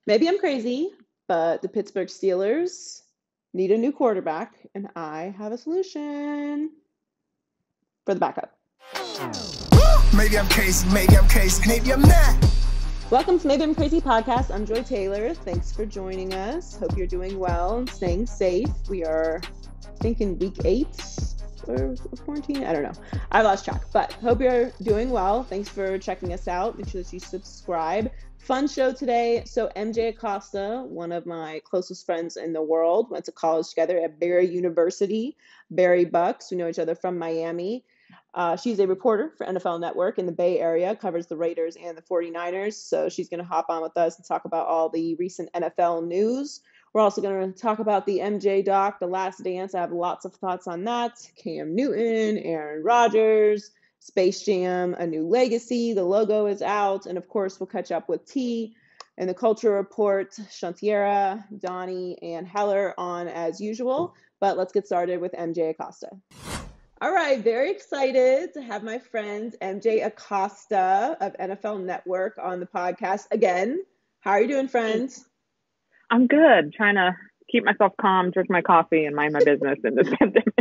Maybe I'm crazy, but the Pittsburgh Steelers need a new quarterback, and I have a solution for the backup. Maybe I'm crazy, maybe I'm not. Welcome to Maybe I'm Crazy podcast. I'm Joy Taylor. Thanks for joining us. Hope you're doing well and staying safe. We are, I think, in week 8 of quarantine. I don't know. I lost track, but hope you're doing well. Thanks for checking us out. Make sure that you subscribe. Fun show today. So MJ ACOSTA, one of my closest friends in the world, went to college together at Barry University. Barry Bucks. We know each other from Miami. She's a reporter for NFL Network in the Bay Area, covers the Raiders and the 49ers. So she's going to hop on with us and talk about all the recent NFL news. We're also going to talk about the MJ doc, The Last Dance. I have lots of thoughts on that. Cam Newton, Aaron Rodgers, Space Jam, A New Legacy. The logo is out. And of course, we'll catch up with T and the Culture Report, Shantiera, Donnie, and Heller on as usual. But let's get started with MJ ACOSTA. All right, very excited to have my friend MJ ACOSTA of NFL Network on the podcast again. How are you doing, friend? I'm good. Trying to keep myself calm, drink my coffee, and mind my business in this pandemic.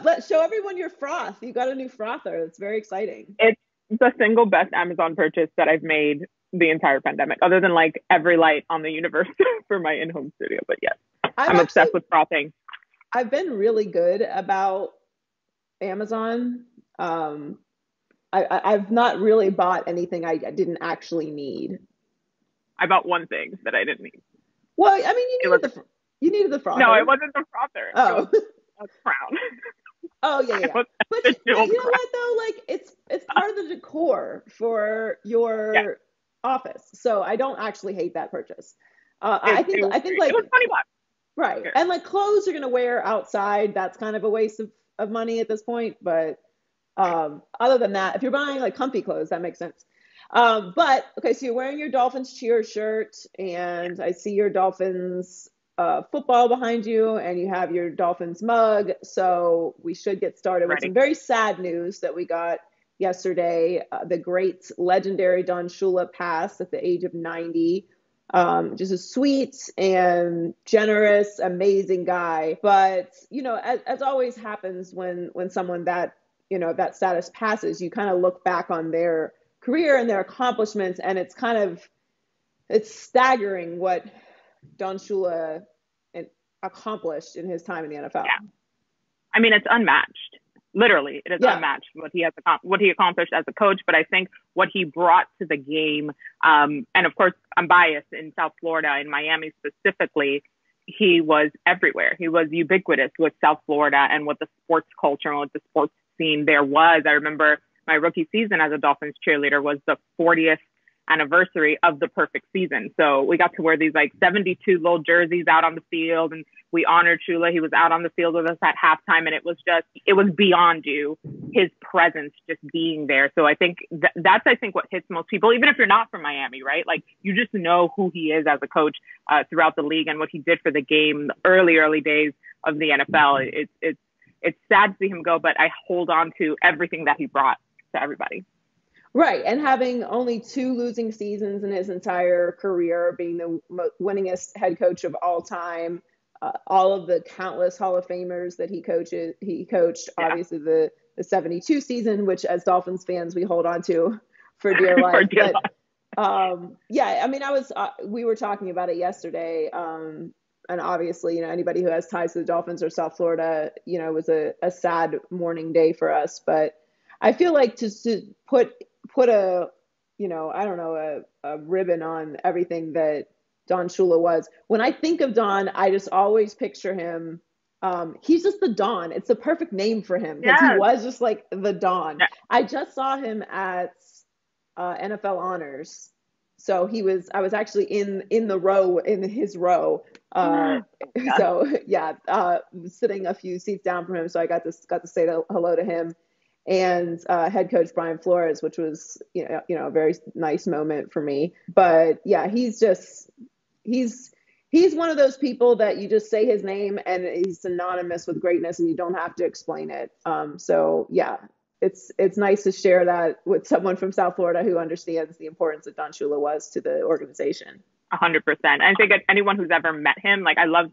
Let's show everyone your froth. You got a new frother. It's very exciting. It's the single best Amazon purchase that I've made the entire pandemic, other than like every light on the universe for my in-home studio. But yes, I'm obsessed with frothing. I've been really good about Amazon. I've not really bought anything I didn't actually need. I bought one thing that I didn't need. Well, I mean, you needed the frother. No, it wasn't the frother. Oh, it was a crown. Oh yeah. But you know what though? Like it's part of the decor for your office. So I don't actually hate that purchase. I think like it was $20. Right. And like clothes you're going to wear outside, that's kind of a waste of money at this point. But other than that, if you're buying like comfy clothes, that makes sense. But okay, so you're wearing your Dolphins cheer shirt and I see your Dolphins football behind you and you have your Dolphins mug. So we should get started with some very sad news that we got yesterday. The great legendary Don Shula passed at the age of 90. Just a sweet and generous, amazing guy. But, you know, as always happens when someone that, you know, that status passes, you kind of look back on their career and their accomplishments. And it's staggering what Don Shula accomplished in his time in the NFL. Yeah. I mean, it's unmatched. Literally, it is unmatched what he accomplished as a coach. But I think what he brought to the game, and of course, I'm biased in South Florida, in Miami specifically, he was everywhere. He was ubiquitous with South Florida and with the sports culture and with the sports scene there was. I remember my rookie season as a Dolphins cheerleader was the 40th anniversary of the perfect season. So we got to wear these like 72 little jerseys out on the field and we honored Shula. He was out on the field with us at halftime and it was beyond you, his presence just being there. So I think that's what hits most people, even if you're not from Miami, right? Like you just know who he is as a coach throughout the league and what he did for the game, the early days of the NFL. It's sad to see him go, but I hold on to everything that he brought to everybody. Right. And having only 2 losing seasons in his entire career, being the winningest head coach of all time, all of the countless Hall of Famers that he coached, obviously the 72 season, which as Dolphins fans, we hold on to for dear life. I mean, we were talking about it yesterday. And obviously, you know, anybody who has ties to the Dolphins or South Florida, you know, it was a sad mourning day for us. But I feel like to put a, you know, I don't know, a ribbon on everything that Don Shula was. When I think of Don, I just always picture him. He's just the Don. It's the perfect name for him because he was just like the Don. Yes. I just saw him at NFL Honors. So I was actually in his row. So sitting a few seats down from him. So I got to say hello to him. And head coach Brian Flores, which was you know a very nice moment for me. But yeah, he's one of those people that you just say his name and he's synonymous with greatness, and you don't have to explain it. So yeah, it's nice to share that with someone from South Florida who understands the importance that Don Shula was to the organization. 100%. I think anyone who's ever met him, like I love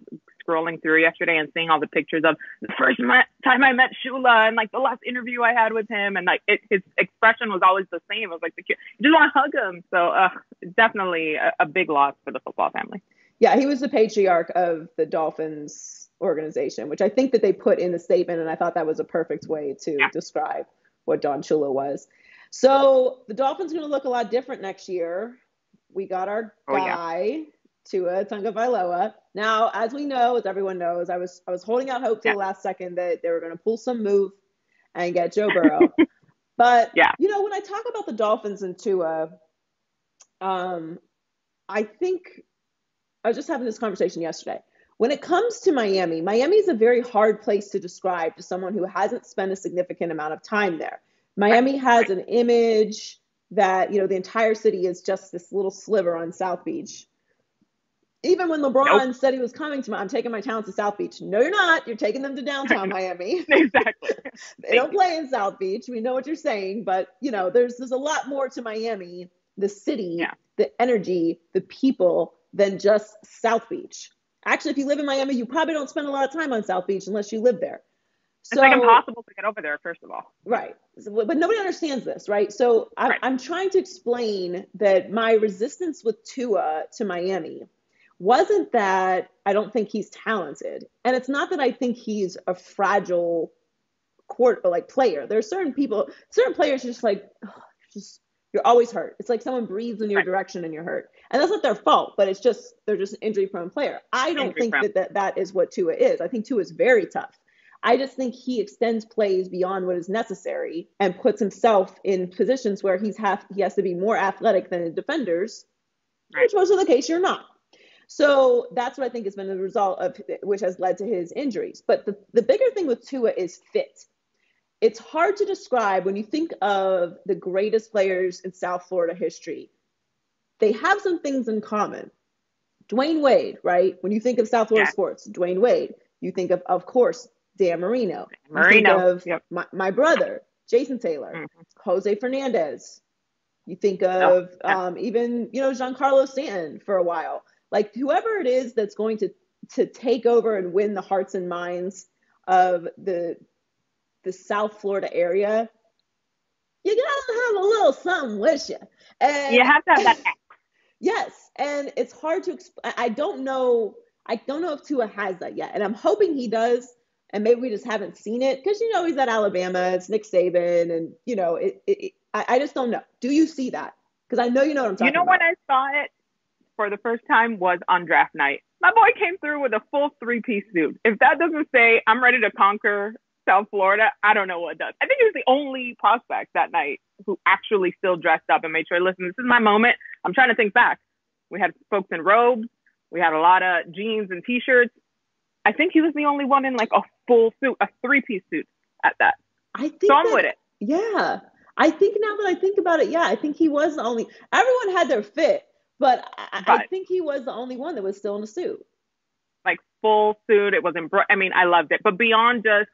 scrolling through yesterday and seeing all the pictures of the first time I met Shula and like the last interview I had with him, and like his expression was always the same. It was like you just want to hug him. So definitely a big loss for the football family. Yeah, he was the patriarch of the Dolphins organization, which I think that they put in the statement, and I thought that was a perfect way to describe what Don Shula was. So the Dolphins are going to look a lot different next year. We got our guy, Tua Tagovailoa. Now, as we know, as everyone knows, I was holding out hope to the last second that they were going to pull some move and get Joe Burrow. But, you know, when I talk about the Dolphins and Tua, I think I was just having this conversation yesterday. When it comes to Miami, Miami is a very hard place to describe to someone who hasn't spent a significant amount of time there. Miami has an image that, you know, the entire city is just this little sliver on South Beach. Even when LeBron said he was coming to I'm taking my talents to South Beach. No, you're not. You're taking them to downtown Miami. Exactly. They don't play in South Beach. We know what you're saying, but you know, there's a lot more to Miami, the city, the energy, the people, than just South Beach. Actually, if you live in Miami, you probably don't spend a lot of time on South Beach unless you live there. So, it's like impossible to get over there, first of all. Right. But nobody understands this, right? So I'm trying to explain that my resistance with Tua to Miami wasn't that I don't think he's talented. And it's not that I think he's a fragile player. There are certain players are just like, you're always hurt. It's like someone breathes in your direction and you're hurt. And that's not their fault, but they're just an injury-prone player. I don't think that is what Tua is. I think Tua is very tough. I just think he extends plays beyond what is necessary and puts himself in positions where he has to be more athletic than the defenders, which most of the case you're not. So that's what I think has been the result of which has led to his injuries. But the bigger thing with Tua is fit. It's hard to describe when you think of the greatest players in South Florida history. They have some things in common. Dwayne Wade, right? When you think of South Florida sports, Dwayne Wade, you think of course, Dan Marino. You think of my brother, Jason Taylor, Jose Fernandez. You think of even, you know, Giancarlo Stanton for a while. Like whoever it is that's going to take over and win the hearts and minds of the South Florida area, you gotta have a little something with you. And you have to have that X. Yes, and it's hard to explain. I don't know if Tua has that yet, and I'm hoping he does. And maybe we just haven't seen it because, you know, he's at Alabama. It's Nick Saban. And, you know, I just don't know. Do you see that? Because I know you know what I'm talking about. You know when I saw it for the first time was on draft night. My boy came through with a full three-piece suit. If that doesn't say I'm ready to conquer South Florida, I don't know what does. I think he was the only prospect that night who actually still dressed up and made sure, listen, this is my moment. I'm trying to think back. We had folks in robes. We had a lot of jeans and T-shirts. I think he was the only one in like a full suit, a three-piece suit at that. I'm with it. Yeah. I think now that I think about it, I think he was the only. Everyone had their fit, but I think he was the only one that was still in a suit. Like full suit. It was I loved it. But beyond just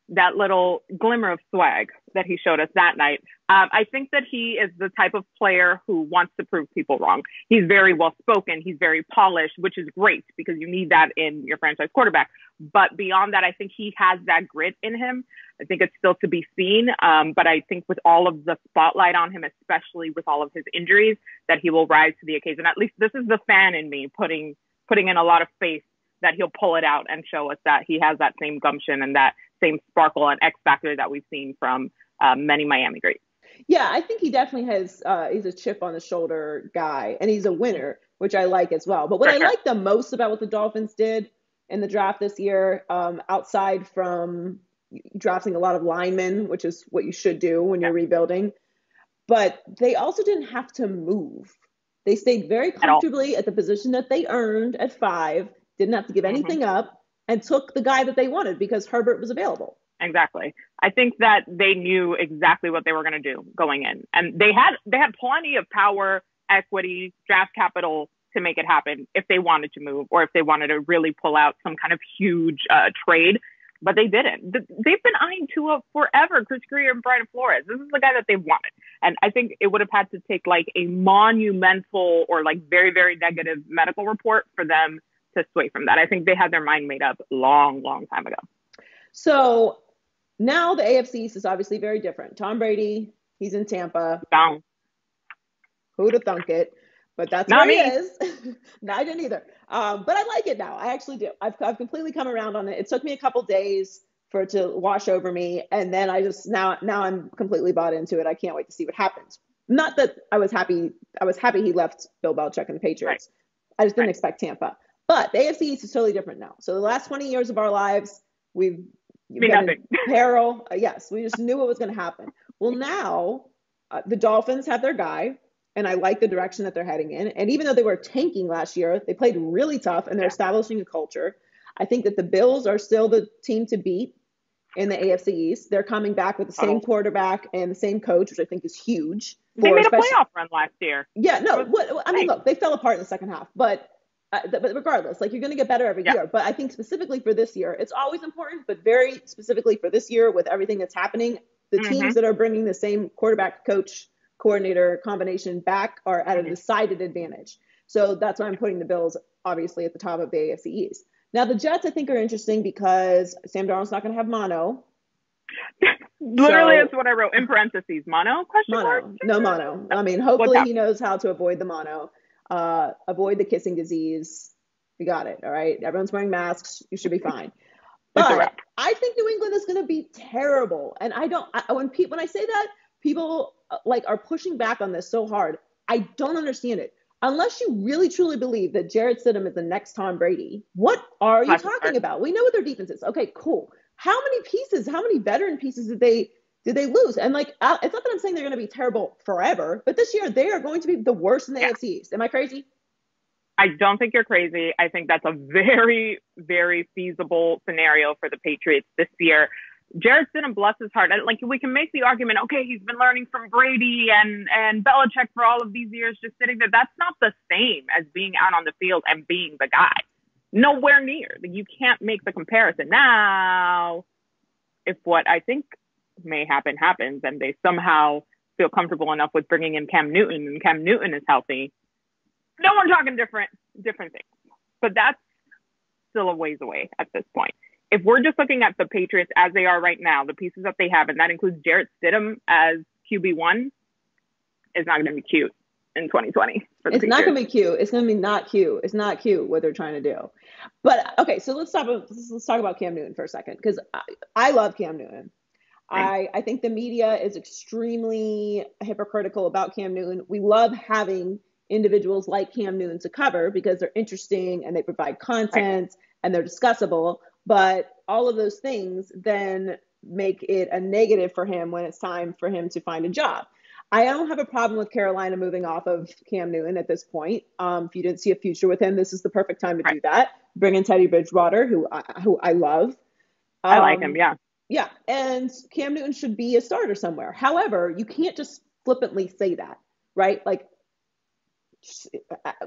that little glimmer of swag that he showed us that night, I think that he is the type of player who wants to prove people wrong. He's very well-spoken. He's very polished, which is great because you need that in your franchise quarterback. But beyond that, I think he has that grit in him. I think it's still to be seen. But I think with all of the spotlight on him, especially with all of his injuries, that he will rise to the occasion. At least this is the fan in me putting in a lot of faith that he'll pull it out and show us that he has that same gumption and that same sparkle and X factor that we've seen from many Miami greats. Yeah, I think he definitely has, he's a chip on the shoulder guy, and he's a winner, which I like as well. But what I like the most about what the Dolphins did in the draft this year, outside from drafting a lot of linemen, which is what you should do when you're rebuilding, but they also didn't have to move. They stayed very comfortably at the position that they earned at 5, didn't have to give anything up, and took the guy that they wanted because Herbert was available. Exactly. I think that they knew exactly what they were going to do going in. And they had plenty of power, equity, draft capital to make it happen if they wanted to move or if they wanted to really pull out some kind of huge trade. but they didn't. They've been eyeing Tua forever, Chris Greer and Brian Flores. This is the guy that they wanted. And I think it would have had to take like a monumental or like very, very negative medical report for them to sway from that. I think they had their mind made up long time ago. So now the AFC East is obviously very different. Tom Brady, he's in Tampa. Down. Who'd have thunk it? But that's Not where he me. is. No, I didn't either. But I like it now. I actually do. I've completely come around on it. It took me a couple days for it to wash over me. And then I just, now I'm completely bought into it. I can't wait to see what happens. Not that I was happy he left Bill Belichick and the Patriots. Right. I just didn't expect Tampa. But the AFC East is totally different now. So the last 20 years of our lives, we've been in peril. Yes, we just knew what was going to happen. Well, now the Dolphins have their guy. And I like the direction that they're heading in. And even though they were tanking last year, they played really tough and they're establishing a culture. I think that the Bills are still the team to beat in the AFC East. They're coming back with the same quarterback and the same coach, which I think is huge. They made a playoff run last year. Yeah, no. I mean, look, they fell apart in the second half. But regardless, like, you're going to get better every year. But I think specifically for this year, it's always important. But very specifically for this year, with everything that's happening, the teams that are bringing the same quarterback, coach, coordinator combination back are at a decided advantage. So that's why I'm putting the Bills obviously at the top of the AFC East. Now the Jets I think are interesting because Sam Darnold's not going to have mono. Literally, that's what I wrote in parentheses. Mono? Question mark? No mono. I mean, hopefully he knows how to avoid the mono, avoid the kissing disease. We got it. All right. Everyone's wearing masks. You should be fine. But I think New England is going to be terrible. And when I say that, people are pushing back on this so hard. I don't understand it. Unless you really truly believe that Jarrett Stidham is the next Tom Brady, what are you talking about? We know what their defense is. Okay, cool. How many veteran pieces did they lose? And it's not that I'm saying they're going to be terrible forever, but this year they are going to be the worst in the AFC East. Am I crazy? I don't think you're crazy. I think that's a very, very feasible scenario for the Patriots this year. Jarrett Stidham, bless his heart. Like, we can make the argument, okay, he's been learning from Brady and Belichick for all of these years, just sitting there. That's not the same as being out on the field and being the guy. Nowhere near. You can't make the comparison. Now, if what I think may happen happens, and they somehow feel comfortable enough with bringing in Cam Newton, and Cam Newton is healthy, no, we're talking different things. But that's still a ways away at this point. If we're just looking at the Patriots as they are right now, the pieces that they have, and that includes Jarrett Stidham as QB1, is not going to be cute in 2020. It's not going to be cute. It's going to be not cute. It's not cute what they're trying to do. But okay, so let's talk about Cam Newton for a second, because I love Cam Newton. I think the media is extremely hypocritical about Cam Newton. We love having individuals like Cam Newton to cover because they're interesting and they provide content and they're discussable. But all of those things then make it a negative for him when it's time for him to find a job. I don't have a problem with Carolina moving off of Cam Newton at this point. If you didn't see a future with him, this is the perfect time to do that. Bring in Teddy Bridgewater, who I love. I like him, yeah. Yeah, and Cam Newton should be a starter somewhere. However, you can't just flippantly say that, right? Like,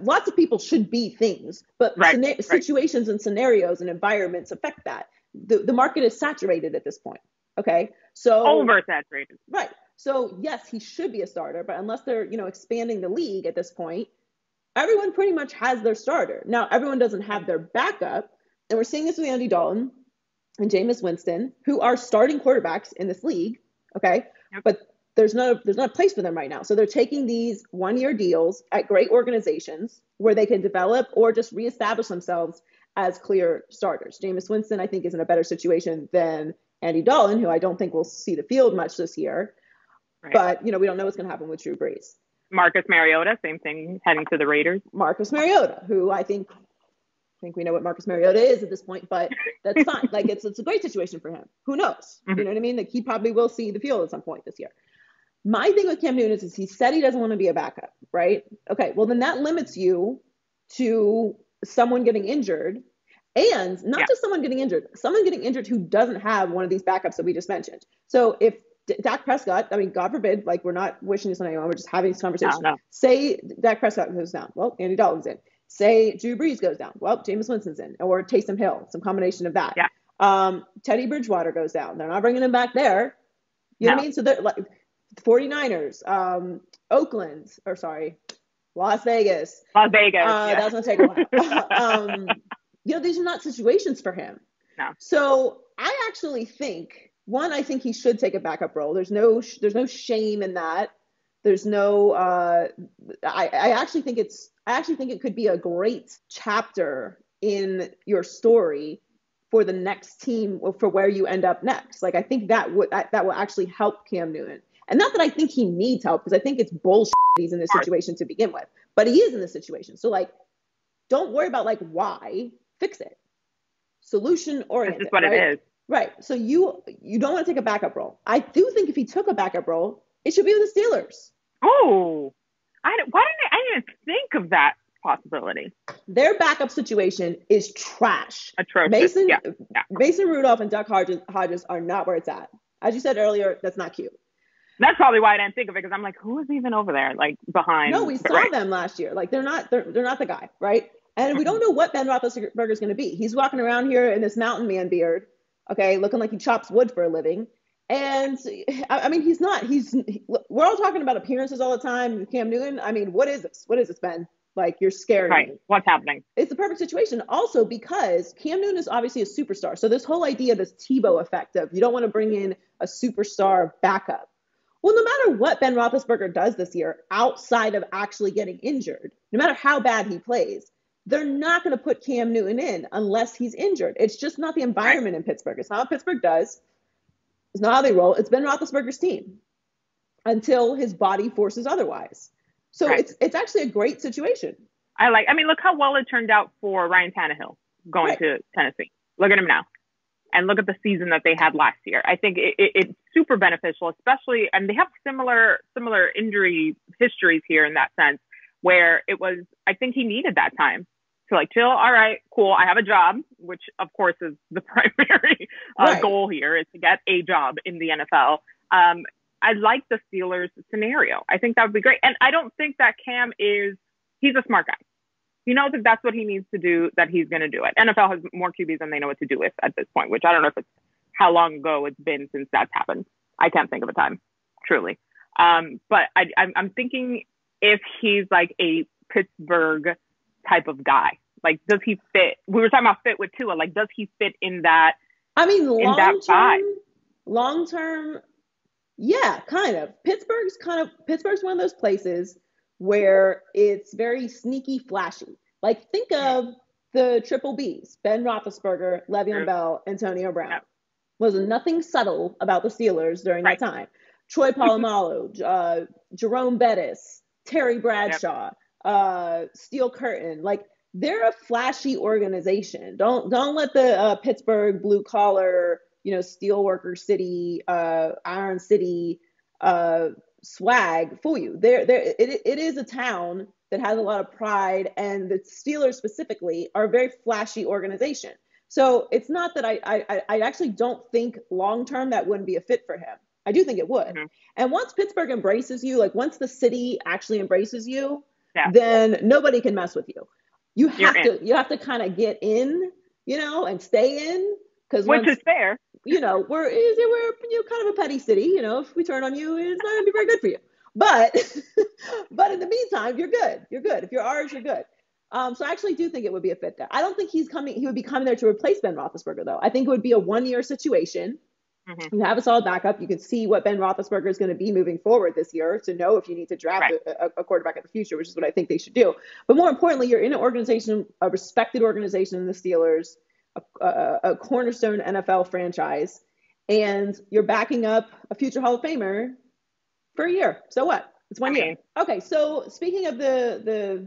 lots of people should be things, but situations and scenarios and environments affect that. The market is saturated at this point. Okay. So oversaturated. Right. So yes, he should be a starter, but unless they're, expanding the league at this point, everyone pretty much has their starter. Now, everyone doesn't have their backup. And we're seeing this with Andy Dalton and Jameis Winston, who are starting quarterbacks in this league. Okay. Yep. But there's not a place for them right now. So they're taking these 1-year deals at great organizations where they can develop or just reestablish themselves as clear starters. Jameis Winston, I think, is in a better situation than Andy Dalton, who I don't think will see the field much this year. Right. But, we don't know what's going to happen with Drew Brees. Marcus Mariota, same thing, heading to the Raiders. Marcus Mariota, who I think we know what Marcus Mariota is at this point, but that's fine. Like, it's a great situation for him. Who knows? Mm-hmm. You know what I mean? Like, he probably will see the field at some point this year. My thing with Cam Newton is he said he doesn't want to be a backup, right? Okay, well, then that limits you to someone getting injured, and not just someone getting injured who doesn't have one of these backups that we just mentioned. So if Dak Prescott, I mean, God forbid, like, we're not wishing this on anyone, we're just having this conversation. No. Say Dak Prescott goes down. Well, Andy Dalton's in. Say Drew Brees goes down. Well, Jameis Winston's in. Or Taysom Hill, some combination of that. Yeah. Teddy Bridgewater goes down. They're not bringing him back there. You know what I mean? So they're like 49ers, Oakland, or sorry, Las Vegas. Las Vegas. Yeah. That's going to take a while. These are not situations for him. No. So I actually think, I think he should take a backup role. There's no shame in that. There's no, I actually think it could be a great chapter in your story for the next team, or for where you end up next. Like, I think that will actually help Cam Newton. And not that I think he needs help, because I think it's bullshit he's in this situation to begin with, but he is in this situation. So like, don't worry about like why, fix it. Solution oriented. That's what it is. Right. So you don't want to take a backup role. I do think if he took a backup role, it should be with the Steelers. Oh, I didn't think of that possibility. Their backup situation is trash. Atrocious. Mason Rudolph and Duck Hodges are not where it's at. As you said earlier, that's not cute. That's probably why I didn't think of it, because I'm like, who is even over there, like behind? No, we saw them last year. Like they're not the guy, right? And we don't know what Ben Roethlisberger is going to be. He's walking around here in this mountain man beard, okay, looking like he chops wood for a living. And I mean, we're all talking about appearances all the time. Cam Newton. I mean, what is this? What is this, Ben? Like, you're scaring me. What's happening? It's the perfect situation. Also, because Cam Newton is obviously a superstar. So this whole idea, this Tebow effect of you don't want to bring in a superstar backup. Well, no matter what Ben Roethlisberger does this year, outside of actually getting injured, no matter how bad he plays, they're not going to put Cam Newton in unless he's injured. It's just not the environment in Pittsburgh. It's not what Pittsburgh does. It's not how they roll. It's Ben Roethlisberger's team until his body forces otherwise. So it's actually a great situation. I mean, look how well it turned out for Ryan Tannehill going to Tennessee. Look at him now. And look at the season that they had last year. I think it's super beneficial, especially, and they have similar injury histories here in that sense, where I think he needed that time to like chill. All right, cool. I have a job, which of course is the primary goal here, is to get a job in the NFL. I like the Steelers scenario. I think that would be great. And I don't think that Cam he's a smart guy. He knows if that's what he needs to do, that he's going to do it. NFL has more QBs than they know what to do with at this point, which I don't know if it's how long ago it's been since that's happened. I can't think of a time, truly. But I'm thinking if he's like a Pittsburgh type of guy, like, does he fit? We were talking about fit with Tua. Like, does he fit in that? I mean, long term, yeah, kind of. Pittsburgh's one of those places where it's very sneaky, flashy. Like, think of the triple Bs: Ben Roethlisberger, Le'Veon Bell, Antonio Brown. Yep. Was nothing subtle about the Steelers during that time. Troy Polamalu, Jerome Bettis, Terry Bradshaw, Steel Curtain. Like, they're a flashy organization. Don't let the Pittsburgh blue collar, steelworker city, Iron City swag fool you. It is a town that has a lot of pride, and the Steelers specifically are a very flashy organization. So it's not that I actually don't think long term that wouldn't be a fit for him. I do think it would. Mm-hmm. And once Pittsburgh embraces you, like once the city actually embraces you, then nobody can mess with you. You have to kind of get in, and stay in, which is fair. We're kind of a petty city. If we turn on you, it's not gonna be very good for you. But in the meantime, you're good. You're good. If you're ours, you're good. So I actually do think it would be a fit there. I don't think he would be coming there to replace Ben Roethlisberger, though. I think it would be a 1-year situation. Mm-hmm. You have a solid backup. You can see what Ben Roethlisberger is going to be moving forward this year to know if you need to draft a quarterback in the future, which is what I think they should do. But more importantly, you're in an organization, a respected organization in the Steelers, a cornerstone NFL franchise, and you're backing up a future Hall of Famer for a year. So what? It's 1 year. Okay, so speaking of the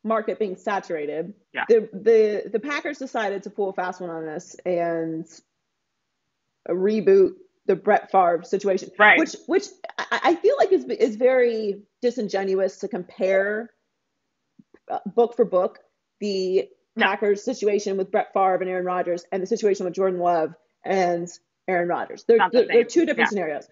market being saturated, the Packers decided to pull a fast one on this and reboot the Brett Favre situation, which I feel like is very disingenuous to compare book for book the Packers situation with Brett Favre and Aaron Rodgers and the situation with Jordan Love and Aaron Rodgers. They're two different scenarios.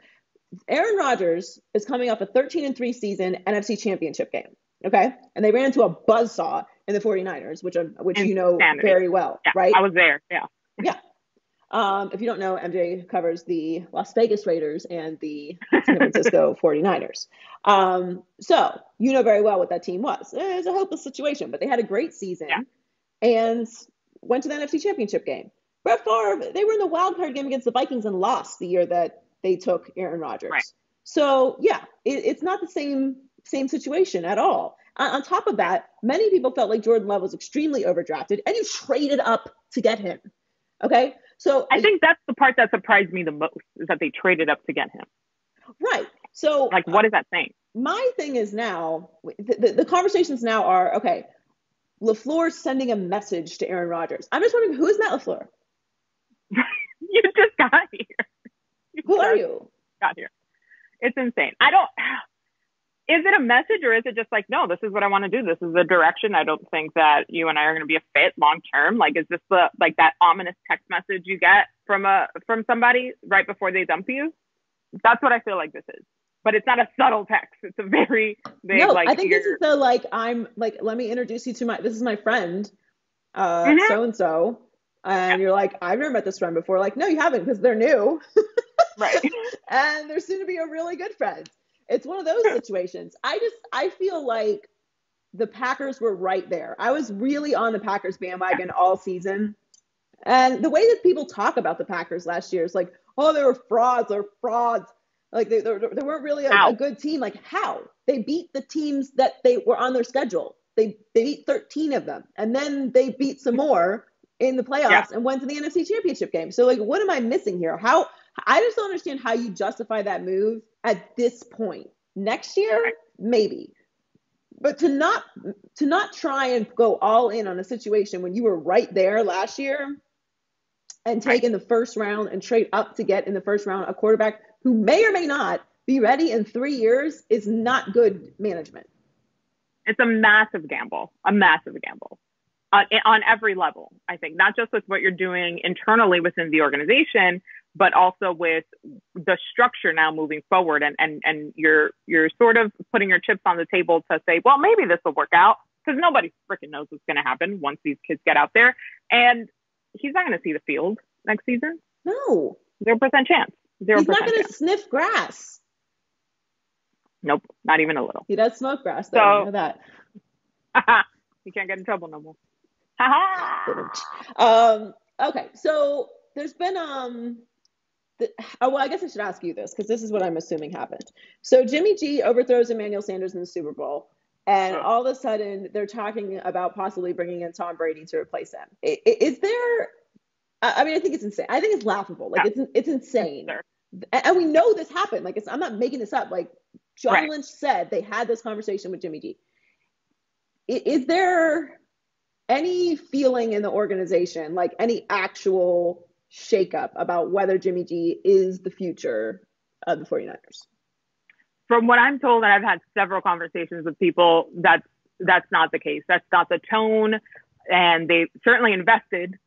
Aaron Rodgers is coming off a 13-3 season NFC Championship game. Okay. And they ran into a buzzsaw in the 49ers, which you know very well, right? I was there. Yeah. Yeah. If you don't know, MJ covers the Las Vegas Raiders and the San Francisco 49ers. So you know very well what that team was. It was a hopeless situation, but they had a great season and went to the NFC Championship game. Brett Favre, they were in the wild card game against the Vikings and lost the year that they took Aaron Rodgers. Right. So yeah, it's not the same situation at all. On top of that, many people felt like Jordan Love was extremely overdrafted, and you traded up to get him. Okay, so I think that's the part that surprised me the most, is that they traded up to get him. Right. So like, what is that saying? My thing is now, the conversations now are, okay, LeFleur's sending a message to Aaron Rodgers. I'm just wondering, who is Matt LeFleur? You just got here. Who are you? Got here. It's insane. Is it a message, or is it just like, no, this is what I want to do. This is the direction. I don't think that you and I are going to be a fit long term. Like, is this that ominous text message you get from somebody right before they dump you? That's what I feel like this is. But it's not a subtle text. It's a very big, I think this is the, let me introduce you to this is my friend, so-and-so. And you're like, I've never met this friend before. Like, no, you haven't, because they're new. Right. And they're soon to be a really good friend. It's one of those situations. I feel like the Packers were right there. I was really on the Packers bandwagon all season. And the way that people talk about the Packers last year is like, oh, they were frauds. They're frauds. Like, they weren't really a good team. Like, how? They beat the teams that they were on their schedule. They beat 13 of them. And then they beat some more in the playoffs and went to the NFC Championship game. So, like, what am I missing here? I just don't understand how you justify that move at this point. Next year, maybe. But to not try and go all in on a situation when you were right there last year and take in the first round and trade up to get in the first round a quarterback who may or may not be ready in 3 years is not good management. It's a massive gamble. On every level, I think, not just with what you're doing internally within the organization, but also with the structure now moving forward. And you're sort of putting your chips on the table to say, well, maybe this will work out, because nobody freaking knows what's going to happen once these kids get out there. And he's not going to see the field next season. No. 0% chance. 0% He's not going to sniff grass. Nope, not even a little. He does smoke grass, though. I know that. He can't get in trouble no more. Okay, so there's been I guess I should ask you this, because this is what I'm assuming happened. So Jimmy G overthrows Emmanuel Sanders in the Super Bowl, and all of a sudden they're talking about possibly bringing in Tom Brady to replace him. Is there? I mean, I think it's insane. I think it's laughable. Like, it's insane, and we know this happened. Like, I'm not making this up. Like, John Lynch said they had this conversation with Jimmy G. Is there any feeling in the organization, like any actual shakeup about whether Jimmy G is the future of the 49ers? From what I'm told, and I've had several conversations with people, that's not the case. That's not the tone. And they certainly invested,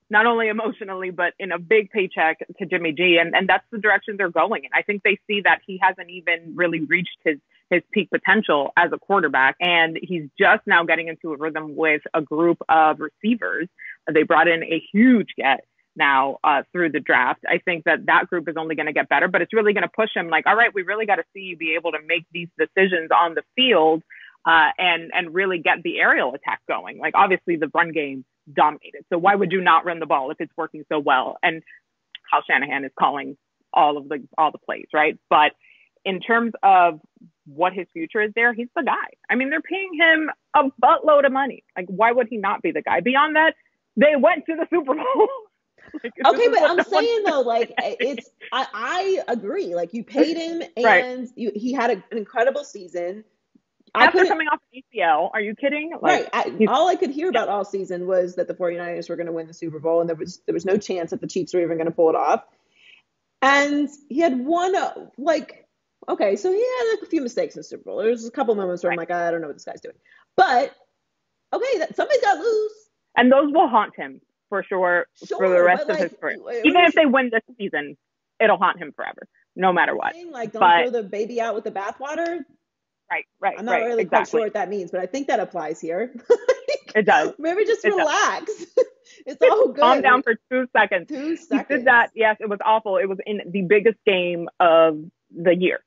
not only emotionally, but in a big paycheck to Jimmy G. And that's the direction they're going in. I think they see that he hasn't even really reached his peak potential as a quarterback. And he's just now getting into a rhythm with a group of receivers. They brought in a huge get now through the draft. I think that group is only going to get better, but it's really going to push him like, all right, we really got to see you be able to make these decisions on the field and really get the aerial attack going. Like, obviously the run game dominated. So why would you not run the ball if it's working so well? And Kyle Shanahan is calling all the plays, right? But in terms of what his future is there, he's the guy. I mean, they're paying him a buttload of money. Like, why would he not be the guy? Beyond that, they went to the Super Bowl. Like, okay, but I'm saying though, like, I agree. Like, you paid him, and he had an incredible season. After coming off an ACL, are you kidding? Like, all I could hear about all season was that the 49ers were going to win the Super Bowl, and there was no chance that the Chiefs were even going to pull it off. And he had one, okay, so he had like a few mistakes in the Super Bowl. There was a couple moments where I'm like, I don't know what this guy's doing. But, okay, somebody's got to lose. And those will haunt him for sure for the rest of his career. Even if they win this season, it'll haunt him forever, no matter what. Like, don't throw the baby out with the bathwater. Right. I'm not really quite sure what that means, but I think that applies here. It does. Maybe just relax. It's all good. Calm down for 2 seconds. 2 seconds. He did that. Yes, it was awful. It was in the biggest game of the year.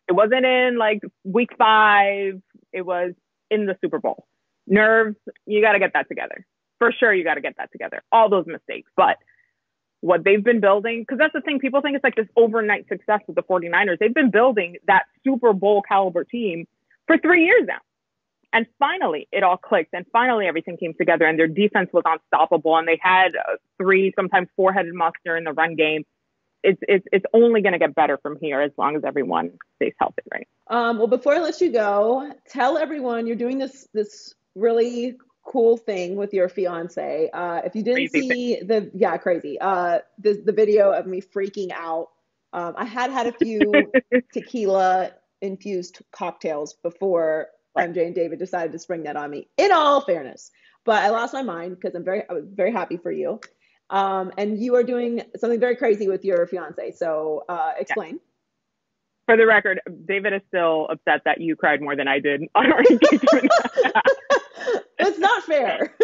It wasn't in like week 5. It was in the Super Bowl. Nerves, you got to get that together. For sure, you got to get that together. All those mistakes. But what they've been building, because that's the thing, people think it's like this overnight success with the 49ers. They've been building that Super Bowl caliber team for 3 years now. And finally, it all clicked, and finally everything came together, and their defense was unstoppable, and they had 3, sometimes 4-headed monster in the run game. It's only going to get better from here as long as everyone stays healthy, right? Well, before I let you go, tell everyone you're doing this really cool thing with your fiance. If you didn't see the video of me freaking out, I had a few tequila infused cocktails before MJ and David decided to spring that on me, in all fairness. But I lost my mind because I was very happy for you. And you are doing something very crazy with your fiance. So explain. Yeah. For the record, David is still upset that you cried more than I did on our engagement. It's not fair.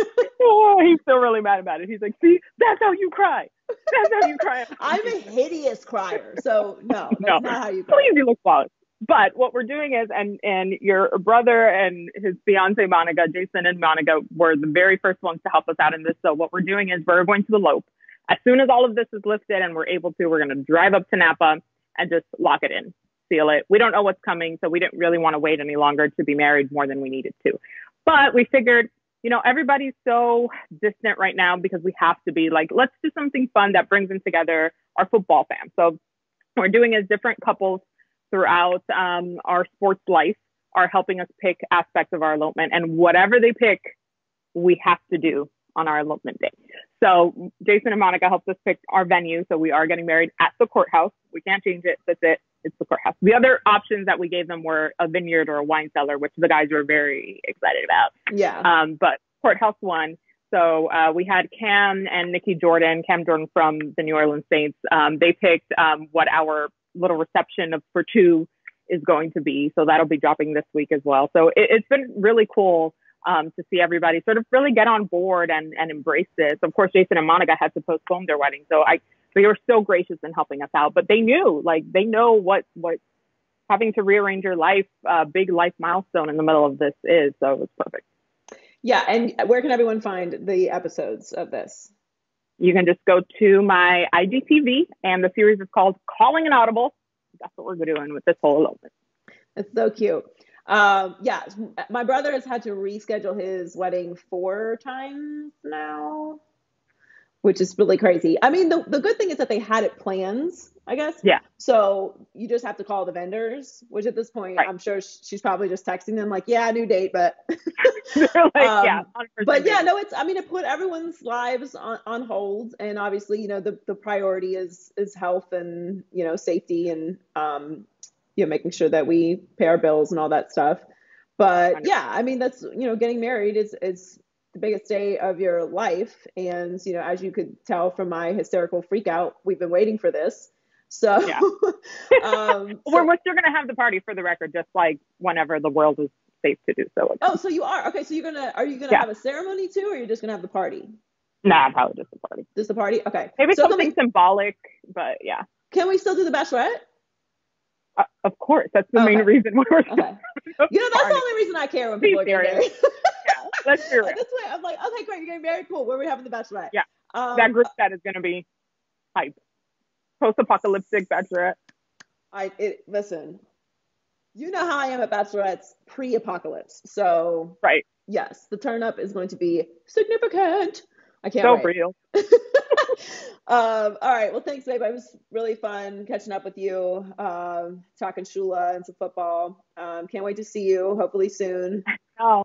Oh, he's still really mad about it. He's like, see, that's how you cry. That's how you cry. I'm a hideous crier. So no, that's not how you cry. Please, you look flawless. But what we're doing is, and your brother and his fiance, Monica, Jason and Monica, were the very first ones to help us out in this. So what we're doing is we're going to elope. As soon as all of this is lifted and we're able to, we're going to drive up to Napa and just lock it in, seal it. We don't know what's coming, so we didn't really want to wait any longer to be married more than we needed to. But we figured, everybody's so distant right now because we have to be like, let's do something fun that brings in together our football fam. So what we're doing is different couples throughout our sports life are helping us pick aspects of our elopement, and whatever they pick, we have to do on our elopement day. So Jason and Monica helped us pick our venue. So we are getting married at the courthouse. We can't change it. That's it. It's the courthouse. The other options that we gave them were a vineyard or a wine cellar, which the guys were very excited about. Yeah. But courthouse won. So we had Cam Jordan from the New Orleans Saints. They picked what our little reception for 2 is going to be. So that'll be dropping this week as well. So it's been really cool to see everybody sort of really get on board and embrace this. Of course, Jason and Monica had to postpone their wedding. So they were so gracious in helping us out, but they know what having to rearrange your life, big life milestone in the middle of this is. So it was perfect. Yeah. And where can everyone find the episodes of this? You can just go to my IGTV, and the series is called Calling an Audible. That's what we're doing with this whole elopement. It's so cute. Yeah, my brother has had to reschedule his wedding 4 times now, which is really crazy. I mean, the good thing is that they had it planned, I guess. Yeah. So you just have to call the vendors, which at this point, right. I'm sure she's probably just texting them like, yeah, new date, but. They're like, yeah, 100%. But yeah, no, it put everyone's lives on hold. And obviously, the priority is health and, safety and, making sure that we pay our bills and all that stuff. But yeah, I mean, that's, getting married is the biggest day of your life. And, as you could tell from my hysterical freak out, we've been waiting for this. So, yeah. We're still going to have the party, for the record, just like whenever the world is safe to do so. Oh, so you are? Okay. So are you going to have a ceremony too, or you're just going to have the party? Nah, probably just the party. Just the party? Okay. Maybe something symbolic, but yeah. Can we still do the bachelorette? Of course. That's the main reason why we're okay. That's the only reason I care when people are getting married. Yeah, let's be real. That's why I'm like, okay, great, you're getting married, cool. Where are we having the bachelorette? Yeah, that group chat is going to be hype. Post-apocalyptic bachelorette. Listen, you know how I am at bachelorettes pre-apocalypse. So, right. Yes, the turn up is going to be significant. I can't so wait. Real. All right. Well, thanks, babe. It was really fun catching up with you, talking Shula and some football. Can't wait to see you. Hopefully soon. Oh,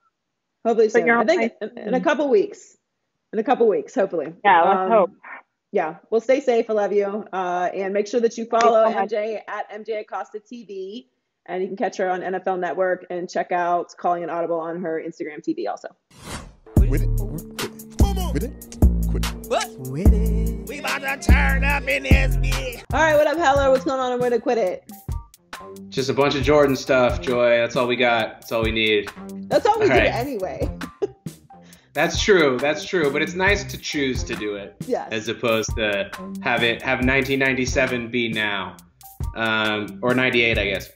hopefully soon. I think in a couple weeks. Hopefully. Yeah, let's hope. Yeah. Well, stay safe. I love you. And make sure that you follow MJ at MJ ACOSTA TV. And you can catch her on NFL Network and check out Calling an Audible on her Instagram TV also. With it. With it. Quit it. What? With it. We about to turn up in this bitch. All right, what up, Heller? What's going on in With It, Quit It? Just a bunch of Jordan stuff, Joy. That's all we got. That's all we need. That's all we do anyway. That's true. That's true. But it's nice to choose to do it, as opposed to have 1997 be now, or 98, I guess.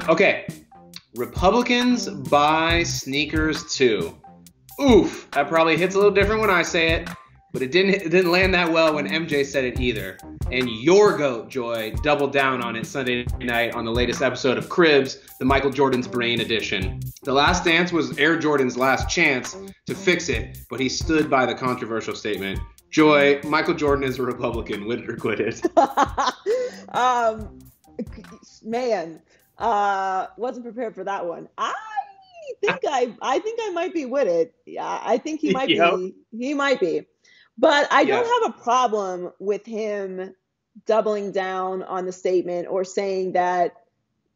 Okay, Republicans buy sneakers too. Oof, that probably hits a little different when I say it, but it didn't land that well when MJ said it either. And your GOAT, Joy, doubled down on it Sunday night on the latest episode of Cribs, the Michael Jordan's Brain edition. The Last Dance was Air Jordan's last chance to fix it, but he stood by the controversial statement. Joy, Michael Jordan is a Republican. Wit it or quit it. Man, wasn't prepared for that one. I think I might be with it. Yeah, I think he might be. He might be. But I don't have a problem with him doubling down on the statement or saying that,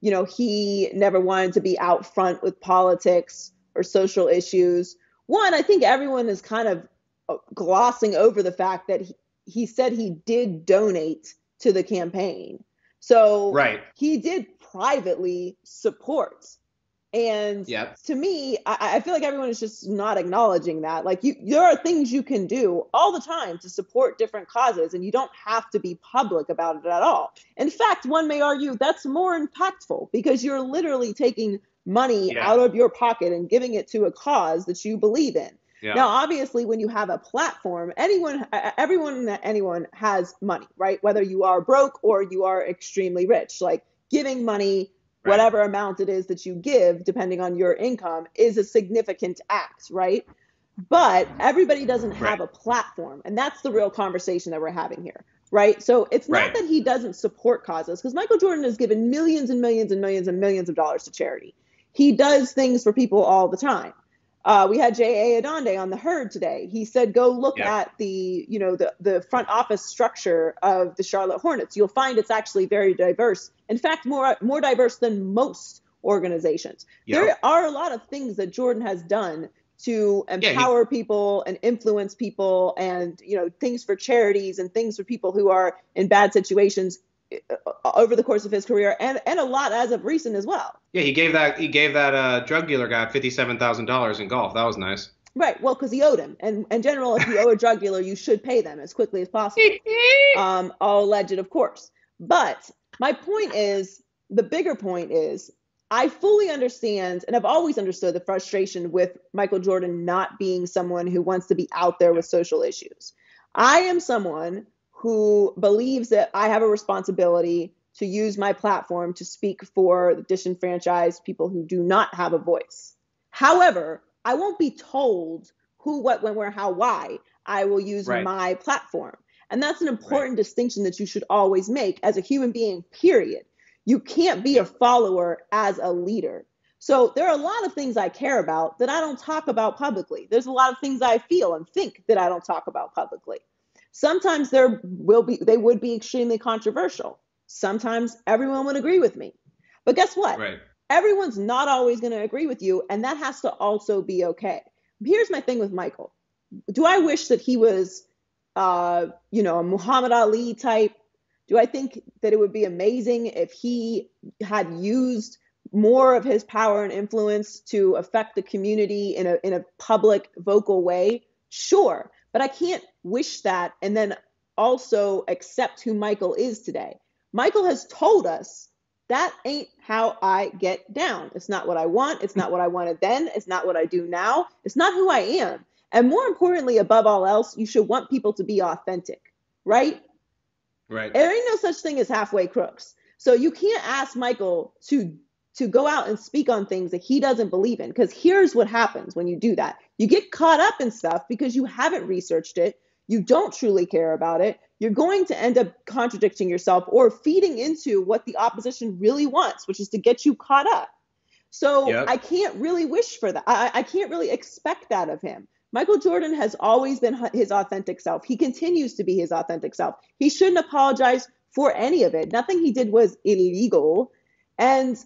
you know, he never wanted to be out front with politics or social issues. One, I think everyone is kind of glossing over the fact that he said he did donate to the campaign. So he did privately support. And to me, I feel like everyone is just not acknowledging that. Like, there are things you can do all the time to support different causes, and you don't have to be public about it at all. In fact, one may argue that's more impactful because you're literally taking money out of your pocket and giving it to a cause that you believe in. Now, obviously, when you have a platform, anyone has money, right? Whether you are broke or you are extremely rich, like giving money, whatever amount it is that you give, depending on your income, is a significant act, right? But everybody doesn't have a platform. And that's the real conversation that we're having here, right? So it's not that he doesn't support causes, because Michael Jordan has given millions and millions and millions and millions of dollars to charity. He does things for people all the time. We had J.A. Adonde on The Herd today. He said, go look at the front office structure of the Charlotte Hornets. You'll find it's actually very diverse. In fact, more diverse than most organizations. There are a lot of things that Jordan has done to empower people and influence people, and, you know, things for charities and things for people who are in bad situations over the course of his career, and a lot as of recent as well. Yeah, he gave that drug dealer guy $57,000 in golf. That was nice. Right. Well, because he owed him. And in general, if you owe a drug dealer, you should pay them as quickly as possible. All alleged, of course. But my point is, the bigger point is, I fully understand, and I've always understood the frustration with Michael Jordan not being someone who wants to be out there with social issues. I am someone who believes that I have a responsibility to use my platform to speak for the disenfranchised, people who do not have a voice. However, I won't be told who, what, when, where, how, why I will use my platform. And that's an important distinction that you should always make as a human being, period. You can't be a follower as a leader. So there are a lot of things I care about that I don't talk about publicly. There's a lot of things I feel and think that I don't talk about publicly. Sometimes they would be extremely controversial. Sometimes everyone would agree with me. But guess what? Everyone's not always going to agree with you, and that has to also be okay. Here's my thing with Michael. Do I wish that he was, a Muhammad Ali type? Do I think that it would be amazing if he had used more of his power and influence to affect the community in a public, vocal way? Sure. But I can't wish that and then also accept who Michael is today. Michael has told us that ain't how I get down. It's not what I want. It's not what I wanted then. It's not what I do now. It's not who I am. And more importantly, above all else, you should want people to be authentic, right? There ain't no such thing as halfway crooks. So you can't ask Michael to go out and speak on things that he doesn't believe in, because here's what happens when you do that. You get caught up in stuff because you haven't researched it. You don't truly care about it. You're going to end up contradicting yourself or feeding into what the opposition really wants, which is to get you caught up. So I can't really wish for that. I can't really expect that of him. Michael Jordan has always been his authentic self. He continues to be his authentic self. He shouldn't apologize for any of it. Nothing he did was illegal. And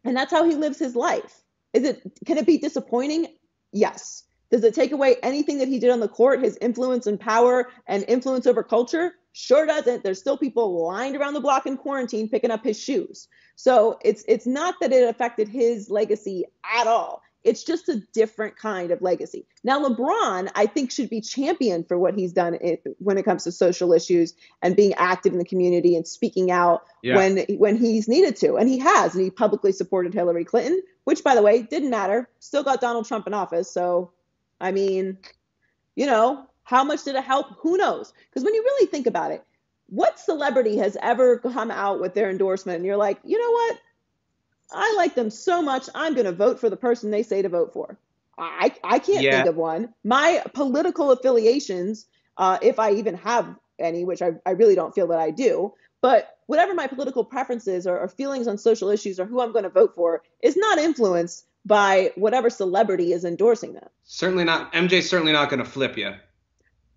that's how he lives his life. Can it be disappointing? Yes. Does it take away anything that he did on the court, his influence and power and influence over culture? Sure doesn't. There's still people lined around the block in quarantine picking up his shoes. So it's not that it affected his legacy at all. It's just a different kind of legacy. Now, LeBron, I think, should be championed for what he's done when it comes to social issues and being active in the community and speaking out when he's needed to. And he has. And he publicly supported Hillary Clinton, which, by the way, didn't matter. Still got Donald Trump in office. So, I mean, you know, how much did it help? Who knows? Because when you really think about it, what celebrity has ever come out with their endorsement and you're like, you know what? I like them so much, I'm going to vote for the person they say to vote for. I can't think of one. My political affiliations, if I even have any, which I really don't feel that I do, but whatever my political preferences or feelings on social issues or who I'm going to vote for is not influenced by whatever celebrity is endorsing them. Certainly not. MJ's certainly not going to flip you.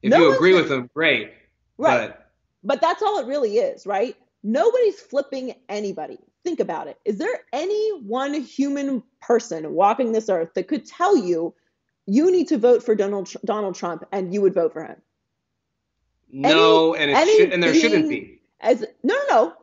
If you agree with him, great. Right. But that's all it really is, right? Nobody's flipping anybody. Think about it. Is there any one human person walking this earth that could tell you you need to vote for Donald Trump and you would vote for him? No, and there shouldn't be. No.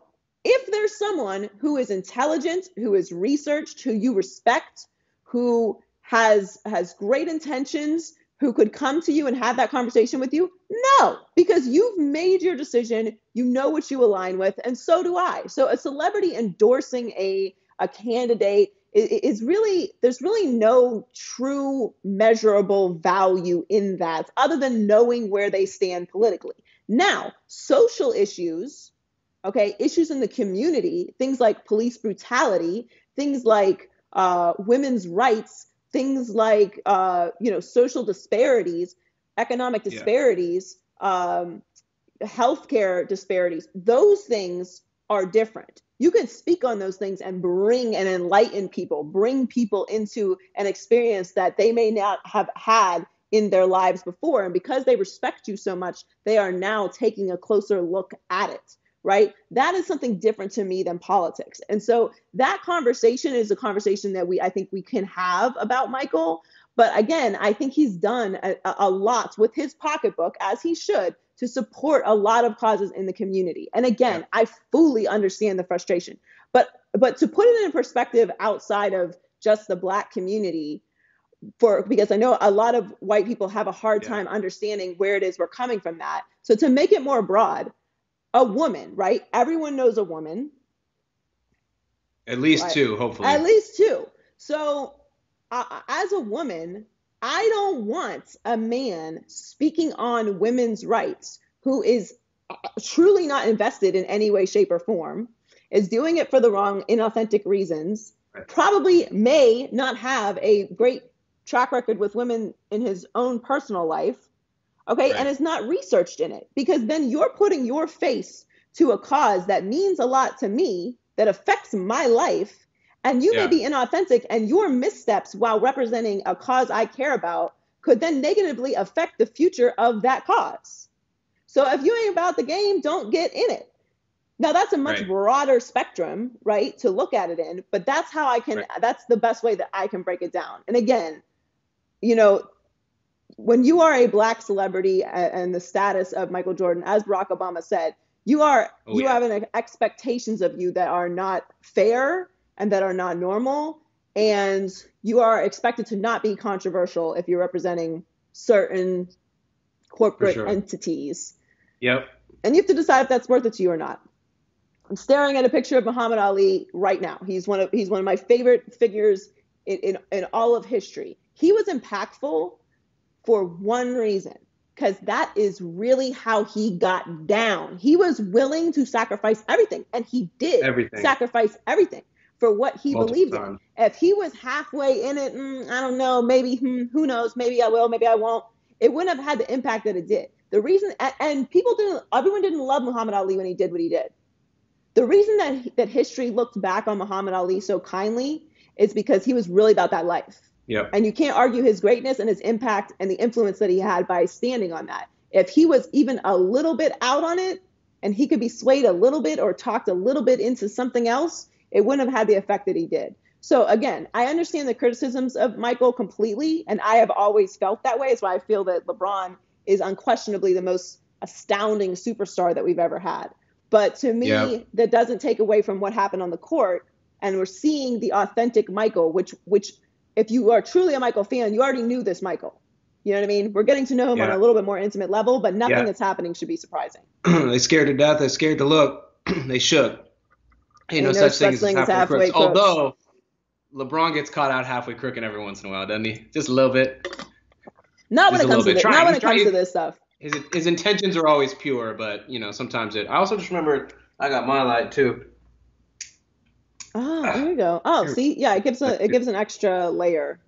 If there's someone who is intelligent, who is researched, who you respect, who has great intentions, who could come to you and have that conversation with you? No, because you've made your decision, you know what you align with, and so do I. So a celebrity endorsing a candidate is really, there's really no true measurable value in that other than knowing where they stand politically. Now, social issues, okay, issues in the community, things like police brutality, things like women's rights, things like, social disparities, economic disparities, healthcare disparities, those things are different. You can speak on those things and bring and enlighten people, bring people into an experience that they may not have had in their lives before. And because they respect you so much, they are now taking a closer look at it. Right? That is something different to me than politics. And so that conversation is a conversation that I think we can have about Michael. But again, I think he's done a lot with his pocketbook, as he should, to support a lot of causes in the community. And again, I fully understand the frustration. But to put it in perspective outside of just the Black community, because I know a lot of white people have a hard time understanding where it is we're coming from that. So to make it more broad, a woman, right? Everyone knows a woman. At least two, hopefully. At least two. So as a woman, I don't want a man speaking on women's rights who is truly not invested in any way, shape, or form, is doing it for the wrong, inauthentic reasons, probably may not have a great track record with women in his own personal life. Okay. And it's not researched in it, because then you're putting your face to a cause that means a lot to me, that affects my life. And you may be inauthentic, and your missteps while representing a cause I care about could then negatively affect the future of that cause. So if you ain't about the game, don't get in it. Now that's a much broader spectrum, right, to look at it in, but that's how that's the best way that I can break it down. And again, when you are a Black celebrity and the status of Michael Jordan, as Barack Obama said, you have expectations of you that are not fair and that are not normal. And you are expected to not be controversial if you're representing certain corporate entities. Yep. And you have to decide if that's worth it to you or not. I'm staring at a picture of Muhammad Ali right now. He's one of my favorite figures in all of history. He was impactful for one reason, because that is really how he got down. He was willing to sacrifice everything, and he did sacrifice everything for what he believed in. If he was halfway in it, I don't know, maybe, who knows, maybe I will, maybe I won't. It wouldn't have had the impact that it did. The reason, and everyone didn't love Muhammad Ali when he did what he did. The reason that history looked back on Muhammad Ali so kindly is because he was really about that life. Yep. And you can't argue his greatness and his impact and the influence that he had by standing on that. If he was even a little bit out on it, and he could be swayed a little bit or talked a little bit into something else, it wouldn't have had the effect that he did. So again, I understand the criticisms of Michael completely, and I have always felt that way. It's why I feel that LeBron is unquestionably the most astounding superstar that we've ever had. But to me, that doesn't take away from what happened on the court. And we're seeing the authentic Michael, which if you are truly a Michael fan, you already knew this Michael. You know what I mean? We're getting to know him on a little bit more intimate level, but nothing that's happening should be surprising. They scared to death. They scared to look. They shook. Ain't no such thing as halfway crooks. Although LeBron gets caught out halfway crooking every once in a while, doesn't he? Just a little bit. Not when it comes to this stuff. His intentions are always pure, but sometimes it. I also just remember I got my light too. Oh, there you go. Oh, see, yeah, it gives an extra layer.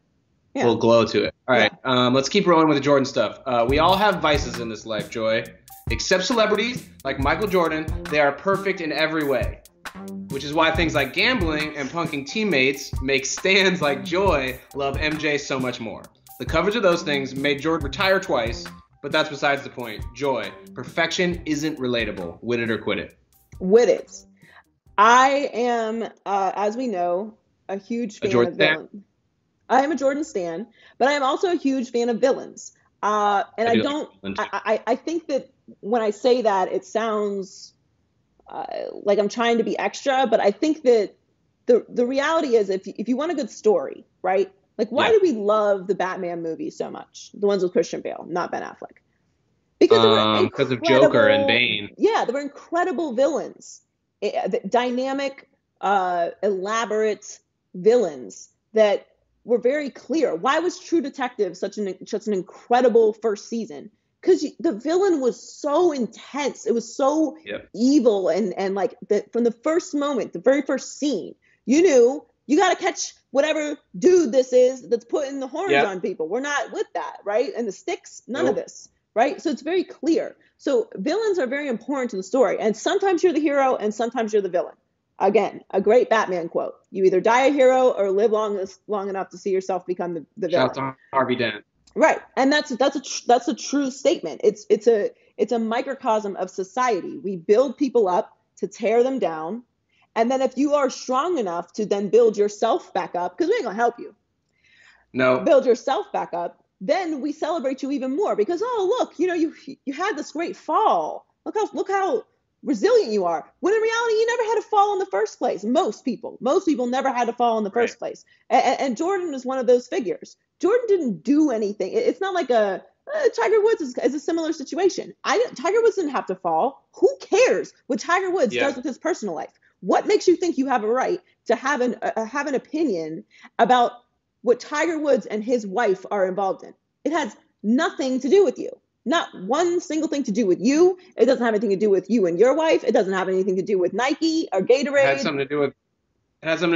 Yeah. Little glow to it. All right, let's keep rolling with the Jordan stuff. We all have vices in this life, Joy. Except celebrities like Michael Jordan, they are perfect in every way. Which is why things like gambling and punking teammates make stans like Joy love MJ so much more. The coverage of those things made Jordan retire twice, but that's besides the point. Joy, perfection isn't relatable. Wit it or quit it. Wit it. I am, as we know, a huge fan of villains. I am a Jordan stan, but I am also a huge fan of villains. And I think that when I say that, it sounds like I'm trying to be extra, but I think that the reality is if you want a good story, right? Like, why do we love the Batman movies so much? The ones with Christian Bale, not Ben Affleck. Because of Joker and Bane. Yeah, they were incredible villains. Dynamic, elaborate villains that were very clear. Why was True Detective such an incredible first season? Because the villain was so intense. It was so evil, and like from the first moment, the very first scene, you knew you got to catch whatever dude this is that's putting the horns on people. We're not with that, right? And the sticks, none of this, right? So it's very clear. So villains are very important to the story, and sometimes you're the hero, and sometimes you're the villain. Again, a great Batman quote: "You either die a hero or live long enough to see yourself become the villain." Shout out to Harvey Dent. Right, and that's a true statement. It's a microcosm of society. We build people up to tear them down, and then if you are strong enough to then build yourself back up, because we ain't gonna help you. No. Build yourself back up, then we celebrate you even more because look, you had this great fall. Look how resilient you are. When in reality, you never had to fall in the first place. Most people never had to fall in the first place. And Jordan is one of those figures. Jordan didn't do anything. It's not like Tiger Woods is a similar situation. Tiger Woods didn't have to fall. Who cares what Tiger Woods does with his personal life? What makes you think you have a right to have an opinion about what Tiger Woods and his wife are involved in? It has nothing to do with you. Not one single thing to do with you. It doesn't have anything to do with you and your wife. It doesn't have anything to do with Nike or Gatorade. It had something to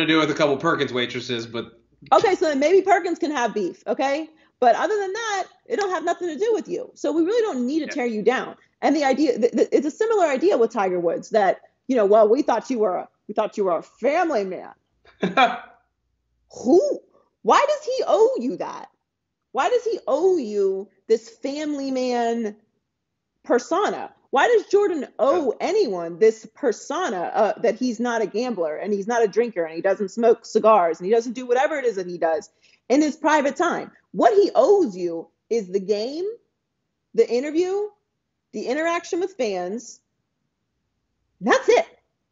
do with a couple Perkins waitresses, but okay, so then maybe Perkins can have beef, okay? But other than that, it don't have nothing to do with you. So we really don't need to tear you down. And the idea, it's a similar idea with Tiger Woods that, well, we thought you were a family man. Who? Why does he owe you that? Why does he owe you this family man persona? Why does Jordan owe anyone this persona that he's not a gambler and he's not a drinker and he doesn't smoke cigars and he doesn't do whatever it is that he does in his private time? What he owes you is the game, the interview, the interaction with fans. That's it.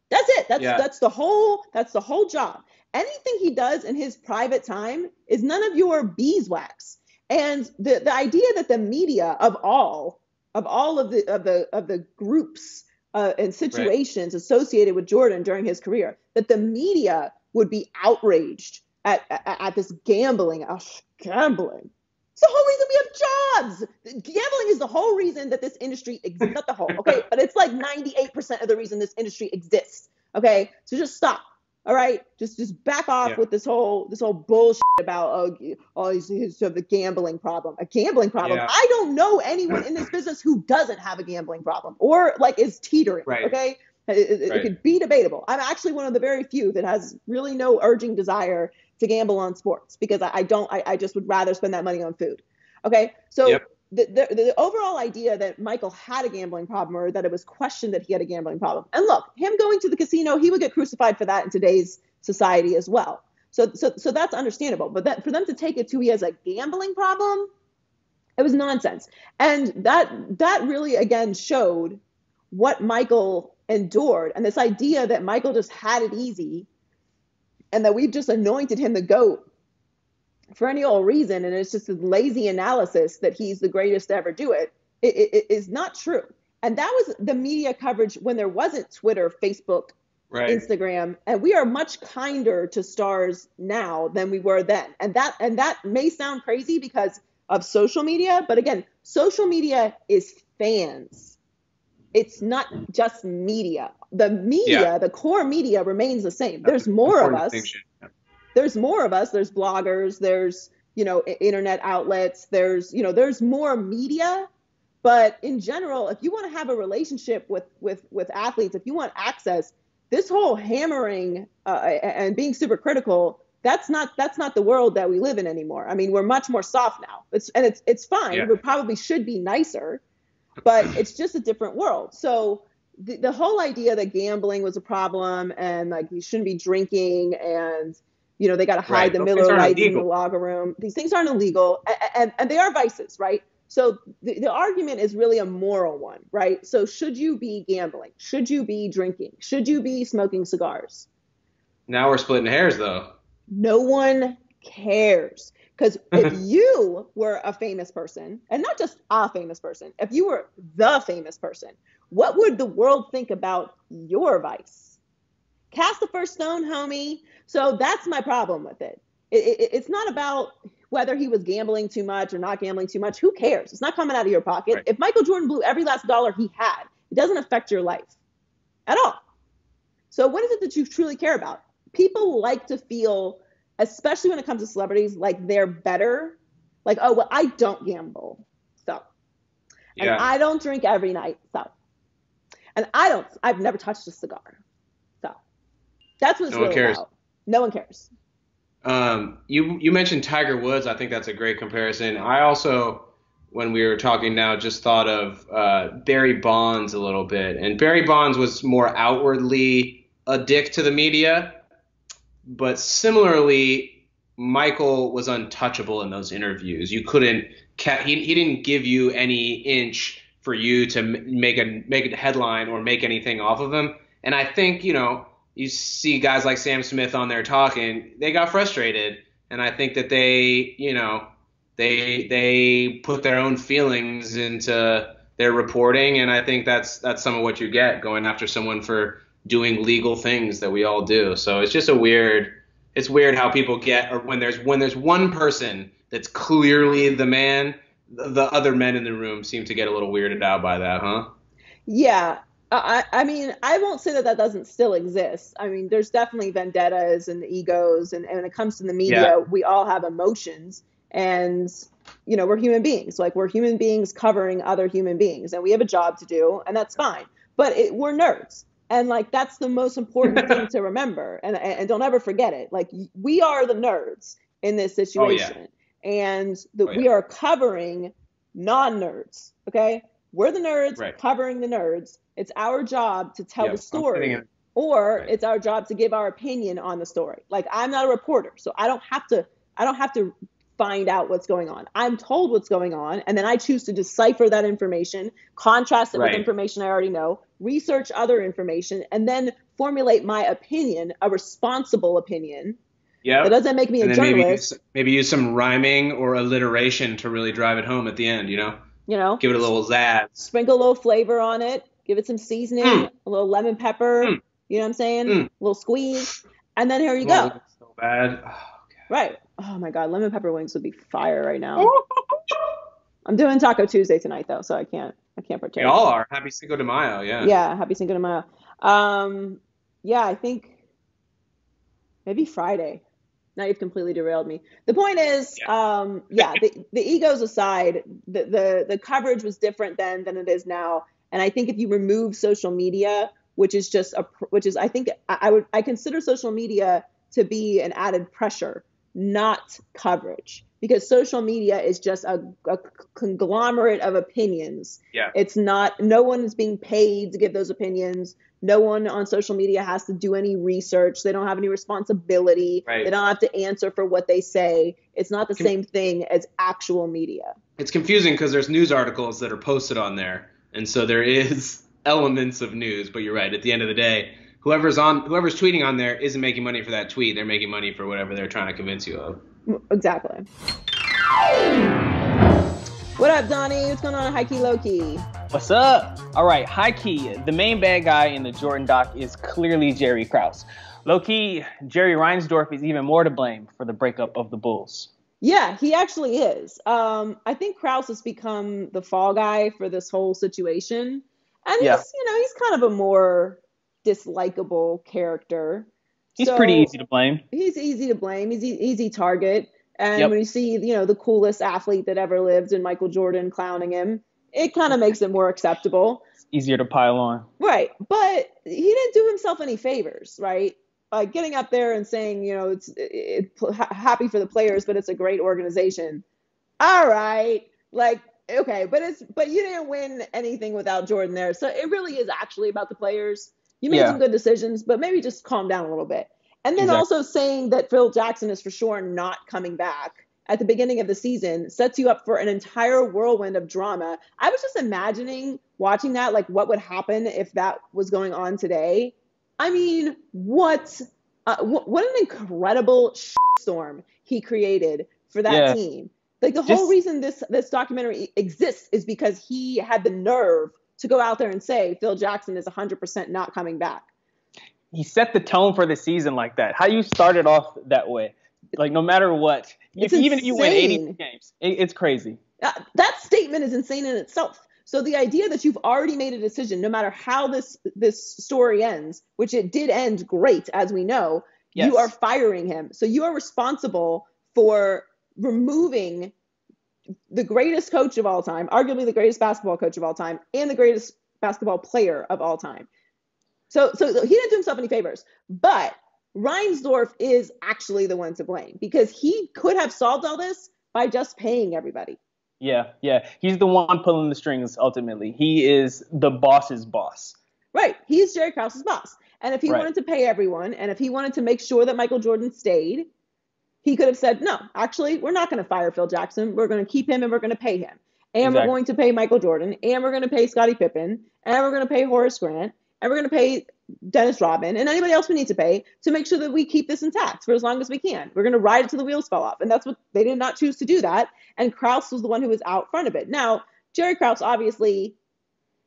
That's the whole job. Anything he does in his private time is none of your beeswax. And the idea that the media of all of the groups and situations associated with Jordan during his career, that the media would be outraged at this gambling. Gambling. It's the whole reason we have jobs. Gambling is the whole reason that this industry exists. Not the whole, okay, but it's like 98% of the reason this industry exists. Okay, so just stop. All right, just back off with this whole bullshit about the gambling problem. A gambling problem. Yeah. I don't know anyone in this business who doesn't have a gambling problem or like is teetering. Right. Okay, it could be debatable. I'm actually one of the very few that has really no urging desire to gamble on sports because I just would rather spend that money on food. Okay, so. The overall idea that Michael had a gambling problem or that it was questioned that he had a gambling problem. And look, him going to the casino, he would get crucified for that in today's society as well. So that's understandable. But for them to take it to he has a gambling problem, it was nonsense. And that really, again, showed what Michael endured. And this idea that Michael just had it easy and that we've just anointed him the GOAT for any old reason, and it's just a lazy analysis that he's the greatest to ever do it, it is not true. And that was the media coverage when there wasn't Twitter, Facebook, Instagram, and we are much kinder to stars now than we were then. And that may sound crazy because of social media, but again, social media is fans. It's not just media. The media, the core media remains the same. There's more of us. There's more of us. There's bloggers, there's, internet outlets, there's more media. But in general, if you want to have a relationship with athletes, if you want access, this whole hammering and being super critical, that's not the world that we live in anymore. I mean, we're much more soft now. It's fine. Yeah. We probably should be nicer, but it's just a different world. So the whole idea that gambling was a problem and like you shouldn't be drinking and they got to hide the Miller Lights in the locker room. These things aren't illegal, and they are vices, right? So the argument is really a moral one, right? So should you be gambling? Should you be drinking? Should you be smoking cigars? Now we're splitting hairs, though. No one cares. Because if you were a famous person, and not just a famous person, if you were the famous person, what would the world think about your vice? Cast the first stone, homie. So that's my problem with it. It's not about whether he was gambling too much or not gambling too much. Who cares? It's not coming out of your pocket. Right. If Michael Jordan blew every last dollar he had, it doesn't affect your life at all. So what is it that you truly care about? People like to feel, especially when it comes to celebrities, like they're better. Like, oh, well, I don't gamble, so. And I don't drink every night, so. And I've never touched a cigar, so. That's what it's really about. No one cares. You mentioned Tiger Woods. I think that's a great comparison. I also, when we were talking now, just thought of Barry Bonds a little bit. And Barry Bonds was more outwardly a dick to the media, but similarly, Michael was untouchable in those interviews. You couldn't he didn't give you any inch for you to make a headline or make anything off of him. And I think, you see guys like Sam Smith on there talking, they got frustrated. And I think that they put their own feelings into their reporting. And I think that's some of what you get going after someone for doing legal things that we all do. So it's just it's weird how people get, or when there's one person that's clearly the man, the other men in the room seem to get a little weirded out by that, huh? Yeah. I mean, I won't say that doesn't still exist. I mean, there's definitely vendettas and egos. And when it comes to the media, we all have emotions. And, we're human beings. Like, we're human beings covering other human beings. And we have a job to do. And that's fine. But we're nerds. And, like, that's the most important thing to remember. And don't ever forget it. Like, we are the nerds in this situation. And we are covering non-nerds. Okay? We're the nerds covering the nerds. It's our job to tell the story, or it's our job to give our opinion on the story. Like, I'm not a reporter, so I don't have to find out what's going on. I'm told what's going on, and then I choose to decipher that information, contrast it with information I already know, research other information, and then formulate my opinion, a responsible opinion. Yeah, that doesn't make me a journalist. Maybe use some rhyming or alliteration to really drive it home at the end. Give it a little zazz. Sprinkle a little flavor on it. Give it some seasoning, a little lemon pepper. You know what I'm saying? A little squeeze. And then here you go. So bad. Oh, right. Oh, my God. Lemon pepper wings would be fire right now. I'm doing Taco Tuesday tonight, though, so I can't partake. They all are. Happy Cinco de Mayo, yeah. Yeah, happy Cinco de Mayo. I think maybe Friday. Now you've completely derailed me. The point is, the egos aside, the coverage was different then than it is now. And I think if you remove social media, I consider social media to be an added pressure, not coverage, because social media is just a conglomerate of opinions. Yeah. It's not, no one is being paid to give those opinions. No one on social media has to do any research. They don't have any responsibility. Right. They don't have to answer for what they say. It's not the same thing as actual media. It's confusing because there's news articles that are posted on there. And so there is elements of news, but you're right. At the end of the day, whoever's tweeting on there isn't making money for that tweet. They're making money for whatever they're trying to convince you of. Exactly. What up, Donnie? What's going on, high key, low key? What's up? All right, high key. The main bad guy in the Jordan doc is clearly Jerry Krause. Low key, Jerry Reinsdorf is even more to blame for the breakup of the Bulls. Yeah, he actually is. I think Krause has become the fall guy for this whole situation. And he's kind of a more dislikable character. He's pretty easy to blame. He's easy to blame. He's an easy target. And when you see, the coolest athlete that ever lived in Michael Jordan clowning him, it kind of makes it more acceptable. It's easier to pile on. Right. But he didn't do himself any favors, right? Like getting up there and saying, it's happy for the players, but it's a great organization. All right. Like, okay, but you didn't win anything without Jordan there. So it really is actually about the players. You made some good decisions, but maybe just calm down a little bit. And then also saying that Phil Jackson is for sure not coming back at the beginning of the season sets you up for an entire whirlwind of drama. I was just imagining watching that, like what would happen if that was going on today. I mean, what an incredible storm he created for that team. Like the whole reason this documentary exists is because he had the nerve to go out there and say Phil Jackson is 100% not coming back. He set the tone for the season like that. How you started off that way, like no matter what, even if you win 82 games, it's crazy. That statement is insane in itself. So the idea that you've already made a decision, no matter how this story ends, which it did end great, as we know, you are firing him. So you are responsible for removing the greatest coach of all time, arguably the greatest basketball coach of all time, and the greatest basketball player of all time. So he didn't do himself any favors. But Reinsdorf is actually the one to blame because he could have solved all this by just paying everybody. Yeah. He's the one pulling the strings, ultimately. He is the boss's boss. Right. He's Jerry Krause's boss. And if he wanted to pay everyone, and if he wanted to make sure that Michael Jordan stayed, he could have said, no, actually, we're not going to fire Phil Jackson. We're going to keep him and we're going to pay him. And we're going to pay Michael Jordan, and we're going to pay Scottie Pippen, and we're going to pay Horace Grant, and we're going to pay Dennis Rodman, and anybody else we need to pay to make sure that we keep this intact for as long as we can. We're going to ride it till the wheels fall off. And that's what they did not choose to do that. And Krause was the one who was out front of it. Now, Jerry Krause obviously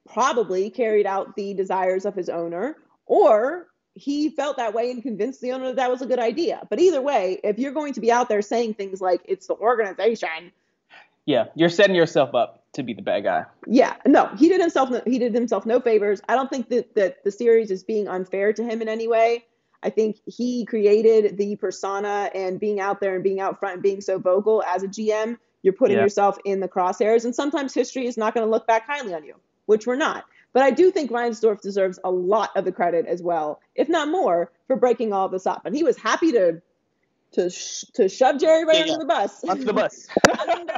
probably carried out the desires of his owner, or he felt that way and convinced the owner that was a good idea. But either way, if you're going to be out there saying things like it's the organization. Yeah, you're setting yourself up to be the bad guy. Yeah, no, he did himself no favors. I don't think that the series is being unfair to him in any way. I think he created the persona, and being out there and being out front and being so vocal as a GM, you're putting yourself in the crosshairs. And sometimes history is not going to look back kindly on you, which we're not. But I do think Reinsdorf deserves a lot of the credit as well, if not more, for breaking all this up. And he was happy to shove Jerry right under the bus. Under the bus.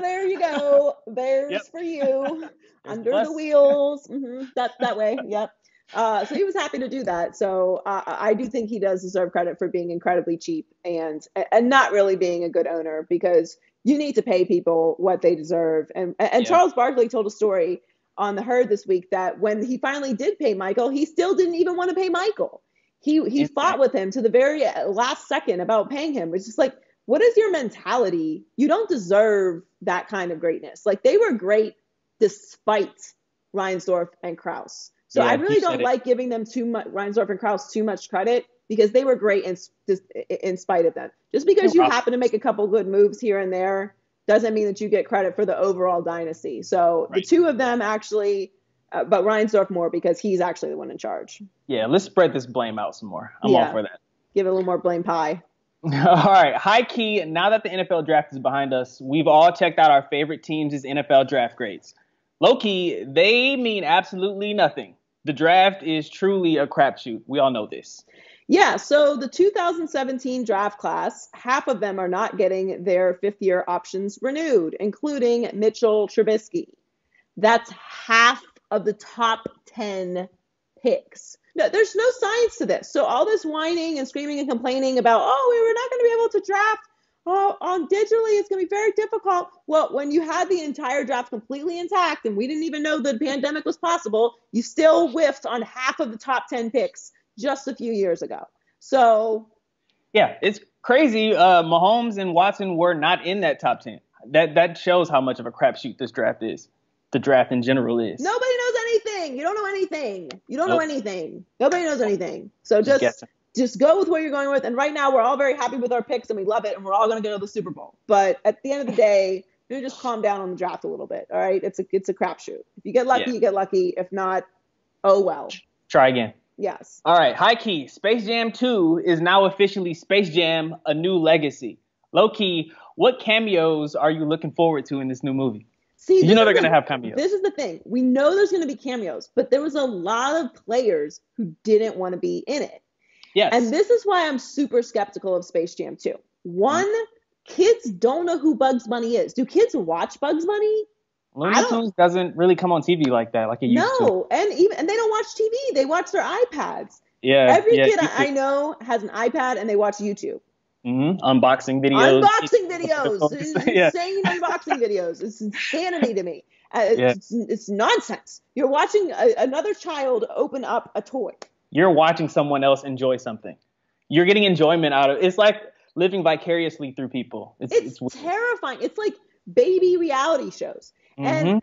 There you go. There's for you. Under the wheels. Mm-hmm. That way. Yep. So he was happy to do that. So I do think he does deserve credit for being incredibly cheap and not really being a good owner, because you need to pay people what they deserve. And Charles Barkley told a story on the Herd this week that when he finally did pay Michael, he still didn't even want to pay Michael. He fought with him to the very last second about paying him. It's just like, what is your mentality? You don't deserve that kind of greatness. Like, they were great despite Reinsdorf and Krause. So I really don't like giving them too much, Reinsdorf and Krause, too much credit, because they were great in spite of them. Just because you happen to make a couple good moves here and there doesn't mean that you get credit for the overall dynasty. So the two of them actually, but Reinsdorf more because he's actually the one in charge. Yeah, let's spread this blame out some more. I'm all for that. Give it a little more blame pie. All right, high key, now that the NFL draft is behind us, we've all checked out our favorite teams' NFL draft grades. Low key, they mean absolutely nothing. The draft is truly a crapshoot. We all know this. Yeah, so the 2017 draft class, half of them are not getting their fifth-year options renewed, including Mitchell Trubisky. That's half of the top 10 picks. No, there's no science to this. So all this whining and screaming and complaining about, we're not going to be able to draft on digitally, it's going to be very difficult. Well, when you had the entire draft completely intact and we didn't even know the pandemic was possible, you still whiffed on half of the top 10 picks just a few years ago. So yeah, it's Crazy. Mahomes and Watson were not in that top 10. That shows how much of a crapshoot this draft is. The draft in general is. Nobody knows anything. You don't know anything. You don't know anything. Nobody knows anything. So just go with what you're going with. And right now, we're all very happy with our picks, and we love it, and we're all going to go to the Super Bowl. But at the end of the day, you just calm down on the draft a little bit. All right, it's a crapshoot. If you get lucky, you get lucky. If not, oh well. Try again. Yes. All right, high key. Space Jam 2 is now officially Space Jam: A New Legacy. Low key, what cameos are you looking forward to in this new movie? See, you know they're going to have cameos. This is the thing. We know there's going to be cameos, but there was a lot of players who didn't want to be in it. Yes. And this is why I'm super skeptical of Space Jam 2. One, kids don't know who Bugs Bunny is. Do kids watch Bugs Bunny? Looney Tunes doesn't really come on TV like that, like it used to. No, and they don't watch TV. They watch their iPads. Yeah. Every kid I know has an iPad and they watch YouTube. Mm-hmm. Unboxing videos. Insane unboxing videos. It's insanity to me. It's nonsense. You're watching another child open up a toy. You're watching someone else enjoy something. You're getting enjoyment out of it. It's like living vicariously through people. It's terrifying. It's like baby reality shows. And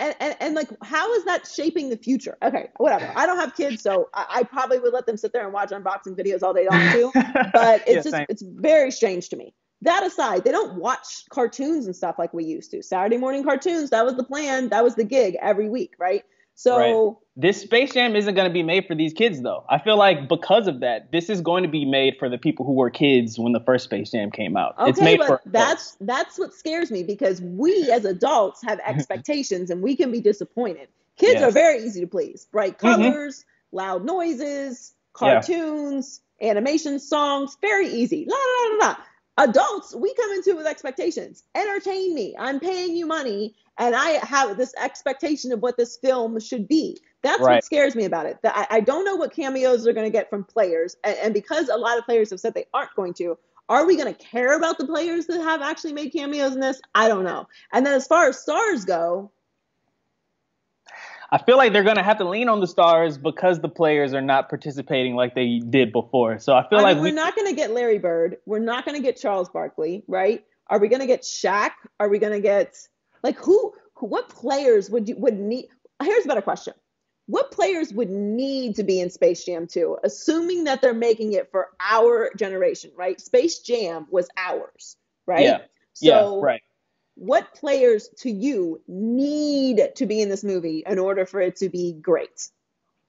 like, how is that shaping the future? Okay, whatever. I don't have kids, so I probably would let them sit there and watch unboxing videos all day long too. But it's very strange to me. That aside, they don't watch cartoons and stuff like we used to. Saturday morning cartoons, that was the plan. That was the gig every week, right? So this Space Jam isn't going to be made for these kids, though. I feel like because of that, this is going to be made for the people who were kids when the first Space Jam came out. Okay, it's made but that's what scares me, because we as adults have expectations and we can be disappointed. Kids are very easy to please. Bright colors, loud noises, cartoons, animation, songs, very easy. La, la, la, la. Adults, we come into it with expectations. Entertain me. I'm paying you money, and I have this expectation of what this film should be. That's what scares me about it. I don't know what cameos they're going to get from players, and because a lot of players have said they aren't going to, are we going to care about the players that have actually made cameos in this? I don't know. And then as far as stars go, I feel like they're going to have to lean on the stars because the players are not participating like they did before. So I feel we're not going to get Larry Bird. We're not going to get Charles Barkley, right? Are we going to get Shaq? Are we going to get, like, what players would need? Here's a better question. What players would need to be in Space Jam 2, assuming that they're making it for our generation, right? Space Jam was ours, right? Yeah. So what players to you need to be in this movie in order for it to be great?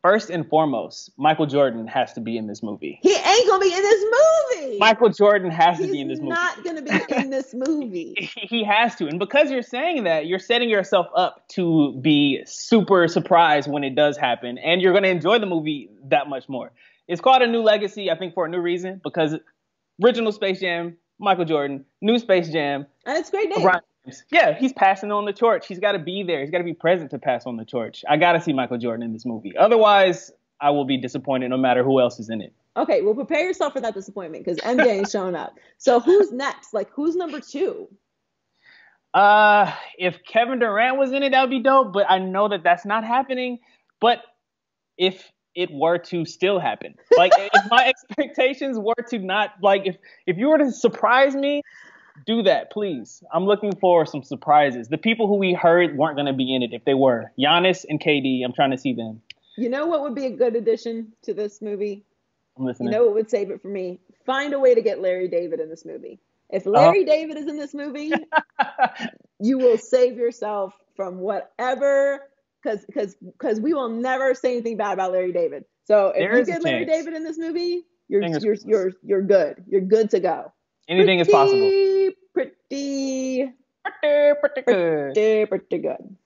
First and foremost, Michael Jordan has to be in this movie. He ain't going to be in this movie. Michael Jordan has to be in this movie. He's not going to be in this movie. He has to. And because you're saying that, you're setting yourself up to be super surprised when it does happen. And you're going to enjoy the movie that much more. It's called A New Legacy, I think, for a new reason. Because original Space Jam, Michael Jordan, new Space Jam. And it's a great name. LeBron. Yeah, he's passing on the torch. He's got to be there. He's got to be present to pass on the torch. I got to see Michael Jordan in this movie. Otherwise, I will be disappointed no matter who else is in it. Okay, well, prepare yourself for that disappointment because MJ ain't showing up. So who's next? Like, who's number 2? If Kevin Durant was in it, that would be dope. But I know that that's not happening. But if it were to still happen, like if my expectations were to not, like if you were to surprise me, do that, please. I'm looking for some surprises. The people who we heard weren't going to be in it. If they were, Giannis and KD, I'm trying to see them. You know what would be a good addition to this movie? I'm listening. You know what would save it for me? Find a way to get Larry David in this movie. If Larry David is in this movie, you will save yourself from whatever, because we will never say anything bad about Larry David. So if you get Larry David in this movie, you're good. You're good to go. Anything is possible. Pretty good.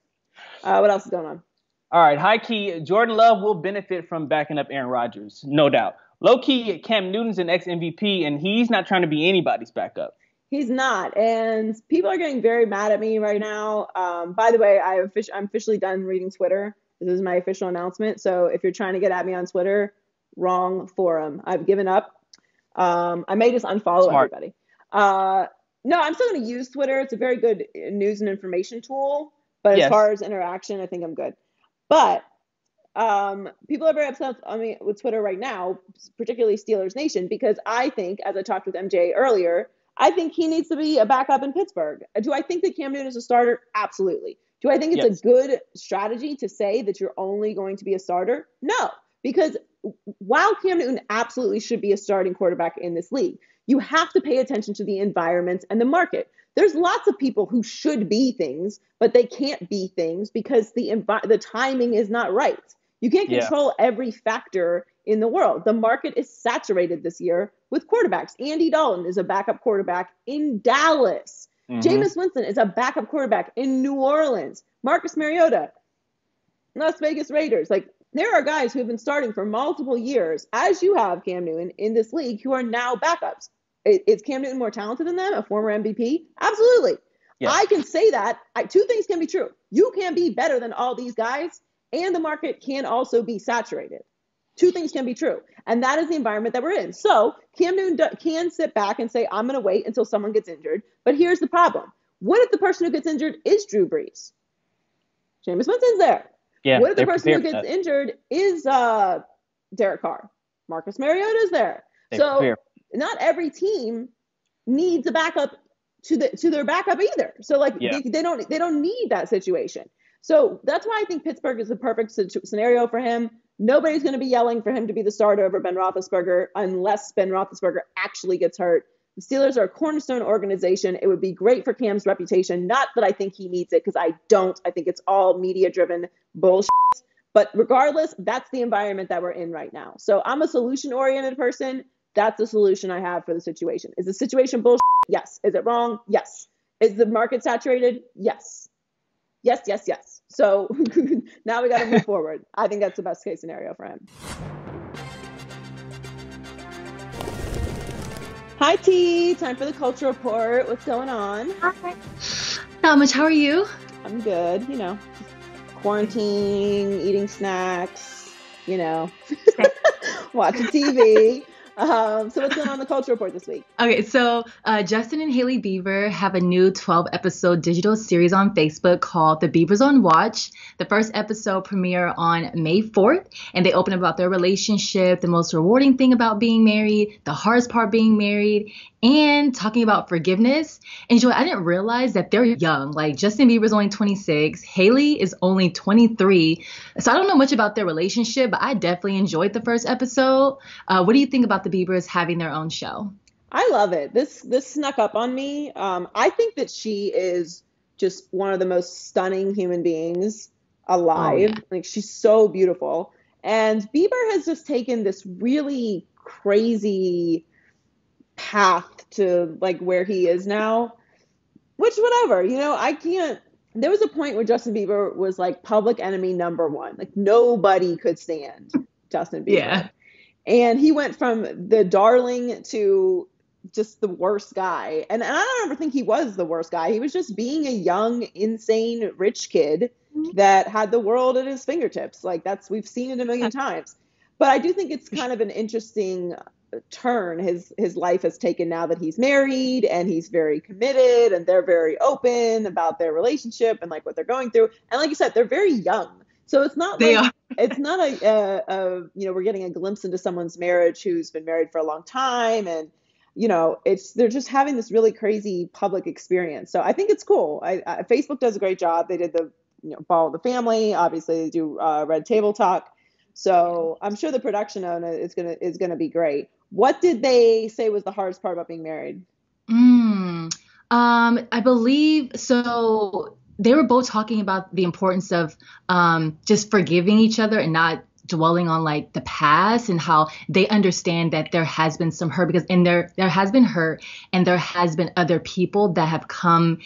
What else is going on? All right, high key, Jordan Love will benefit from backing up Aaron Rodgers, no doubt. Low key, Cam Newton's an ex-MVP, and he's not trying to be anybody's backup. He's not, and people are getting very mad at me right now. By the way, I'm officially done reading Twitter. This is my official announcement. So if you're trying to get at me on Twitter, wrong forum. I've given up. I may just unfollow everybody. No, I'm still going to use Twitter. It's a very good news and information tool. But as far as interaction, I think I'm good. But people are very upset with Twitter right now, particularly Steelers Nation, because I think, as I talked with MJ earlier, I think he needs to be a backup in Pittsburgh. Do I think that Cam Newton is a starter? Absolutely. Do I think it's a good strategy to say that you're only going to be a starter? No, because while Cam Newton absolutely should be a starting quarterback in this league, you have to pay attention to the environment and the market. There's lots of people who should be things, but they can't be things because the timing is not right. You can't control every factor in the world. The market is saturated this year with quarterbacks. Andy Dalton is a backup quarterback in Dallas. Jameis Winston is a backup quarterback in New Orleans. Marcus Mariota, Las Vegas Raiders. Like, there are guys who have been starting for multiple years, as you have, Cam Newton, in this league, who are now backups. Is Cam Newton more talented than them, a former MVP? Absolutely. Yes. I can say that. Two things can be true. You can be better than all these guys, and the market can also be saturated. Two things can be true. And that is the environment that we're in. So Cam Newton can sit back and say, I'm going to wait until someone gets injured. But here's the problem. What if the person who gets injured is Drew Brees? Jameis Winston's there. Yeah, what if the person who gets injured is Derek Carr? Marcus Mariota's there. Not every team needs a backup to their backup either. So they don't need that situation. So that's why I think Pittsburgh is the perfect scenario for him. Nobody's going to be yelling for him to be the starter over Ben Roethlisberger unless Ben Roethlisberger actually gets hurt. The Steelers are a cornerstone organization. It would be great for Cam's reputation. Not that I think he needs it, because I don't. I think it's all media-driven bullshit. But regardless, that's the environment that we're in right now. So I'm a solution-oriented person. That's the solution I have for the situation. Is the situation bullshit? Yes. Is it wrong? Yes. Is the market saturated? Yes. Yes, yes, yes. So now we got to move forward. I think that's the best case scenario for him. Hi, T. Time for the culture report. What's going on? Hi. Not much. How are you? I'm good. You know, quarantine, eating snacks, you know, watching TV. So what's going on in the culture report this week? Okay, so Justin and Hailey Bieber have a new 12-episode digital series on Facebook called The Biebers on Watch. The first episode premiere on May 4th, and they open about their relationship, the most rewarding thing about being married, the hardest part being married, and talking about forgiveness. And Joy, I didn't realize that they're young. Like, Justin Bieber's only 26, Hailey is only 23. So I don't know much about their relationship, but I definitely enjoyed the first episode. What do you think about the Biebers having their own show? I love it. This snuck up on me. I think that she is just one of the most stunning human beings alive. Oh, yeah. Like, she's so beautiful. And Bieber has just taken this really crazy path to like where he is now, which whatever, you know, there was a point where Justin Bieber was like public enemy number one. Like, nobody could stand Justin Bieber. Yeah. And he went from the darling to just the worst guy. And I don't ever think he was the worst guy. He was just being a young, insane, rich kid that had the world at his fingertips. Like, we've seen it a million times. But I do think it's kind of an interesting turn his life has taken now that he's married and he's very committed and they're very open about their relationship and like what they're going through. And like you said, they're very young. So it's not it's not a you know, we're getting a glimpse into someone's marriage who's been married for a long time, and you know, they're just having this really crazy public experience. So I think it's cool. Facebook does a great job. They did the Follow the Family. Obviously, they do Red Table Talk. So I'm sure the production on it is gonna be great. What did they say was the hardest part about being married? I believe so. They were both talking about the importance of just forgiving each other and not dwelling on like the past, and how they understand that there has been some hurt, because there has been hurt, and there has been other people that have come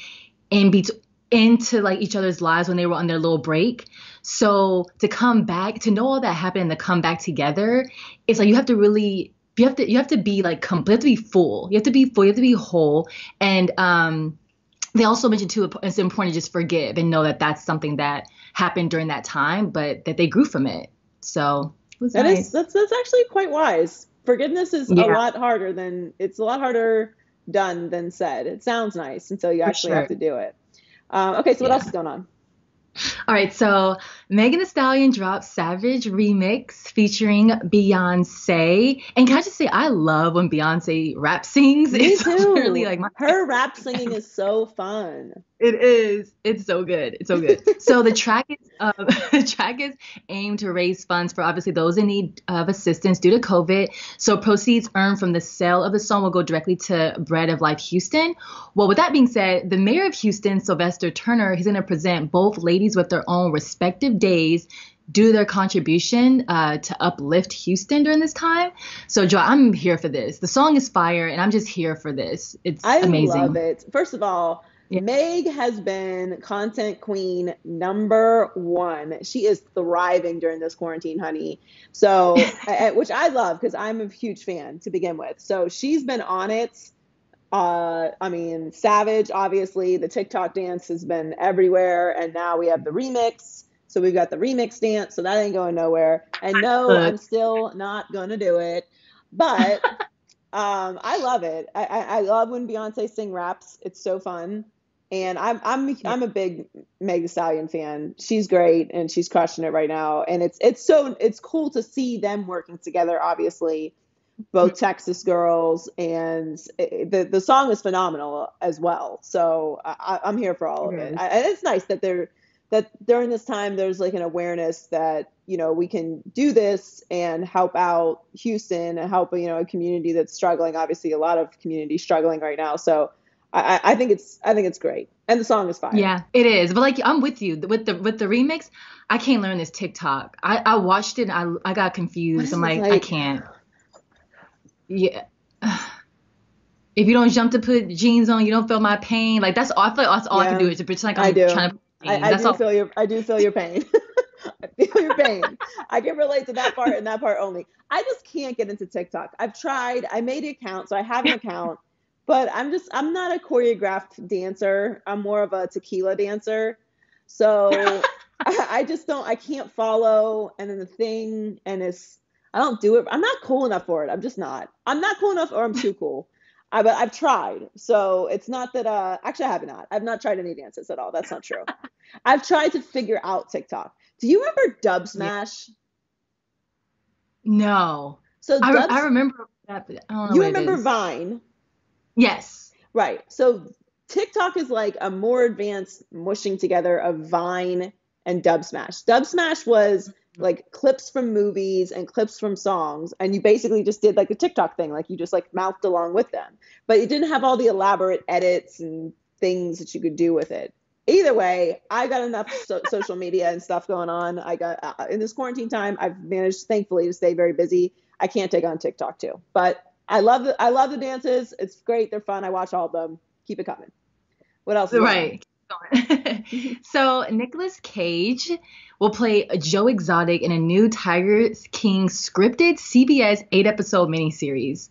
into like each other's lives when they were on their little break. So to come back, to know all that happened and to come back together, it's like you have to be like complete, you have to be full. You have to be full, you have to be whole. And they also mentioned too, it's important to just forgive and know that that's something that happened during that time, but that they grew from it. So it was nice. That's actually quite wise. Forgiveness is a lot harder done than said. It sounds nice until you actually have to do it. Okay, so what else is going on? All right, so Megan Thee Stallion dropped Savage remix featuring Beyonce. And can I just say, I love when Beyonce rap sings. Me It's too. really like her rap singing is so fun. It is. It's so good. It's so good. So the track is aimed to raise funds for obviously those in need of assistance due to COVID. So proceeds earned from the sale of the song will go directly to Bread of Life Houston. Well, with that being said, the mayor of Houston, Sylvester Turner, he's going to present both ladies with their own respective days due to their contribution to uplift Houston during this time. So, Joy, I'm here for this. The song is fire, and I'm just here for this. It's amazing. I love it. First of all, yeah. Meg has been content queen #1. She is thriving during this quarantine, honey. So, which I love because I'm a huge fan to begin with. So she's been on it. I mean, Savage, obviously, the TikTok dance has been everywhere. And now we have the remix. So we've got the remix dance. So that ain't going nowhere. And no, I'm still not going to do it. But I love it. I love when Beyonce sing raps. It's so fun. And I'm a big Meg Thee Stallion fan. She's great and she's crushing it right now. And it's cool to see them working together, obviously, both Texas girls, and the song is phenomenal as well. So I'm here for all of it. And it's nice that that during this time there's like an awareness that, you know, we can do this and help out Houston and help, you know, a community that's struggling. Obviously, a lot of communities struggling right now. So I think it's great, and the song is fire. Yeah, it is. But like, I'm with you with the remix. I can't learn this TikTok. I watched it. And I got confused. I'm like, I can't. Yeah. If you don't jump to put jeans on, you don't feel my pain. Like that's all. I feel like that's all I can do is to pretend like I'm trying to. I do feel your pain. I feel your pain. I can relate to that part and that part only. I just can't get into TikTok. I've tried. I made an account, so I have an account. But I'm not a choreographed dancer. I'm more of a tequila dancer. So I can't follow. And then the thing, and I don't do it. I'm not cool enough for it. I'm just not. I'm not cool enough, or I'm too cool. But I've tried. So it's not that, actually I have not. I've not tried any dances at all. That's not true. I've tried to figure out TikTok. Do you remember Dub Smash? No. So I remember that, but I don't know. You remember Vine? Yes. Right. So TikTok is like a more advanced mushing together of Vine and Dub Smash. Dub Smash was like clips from movies and clips from songs, and you basically just did like a TikTok thing, like you just like mouthed along with them, but it didn't have all the elaborate edits and things that you could do with it. Either way, I got enough social media and stuff going on. I got in this quarantine time, I've managed, thankfully, to stay very busy. I can't take on TikTok too, but I love the dances. It's great. They're fun. I watch all of them. Keep it coming. What else? Right. So Nicolas Cage will play Joe Exotic in a new Tiger King scripted CBS 8-episode miniseries.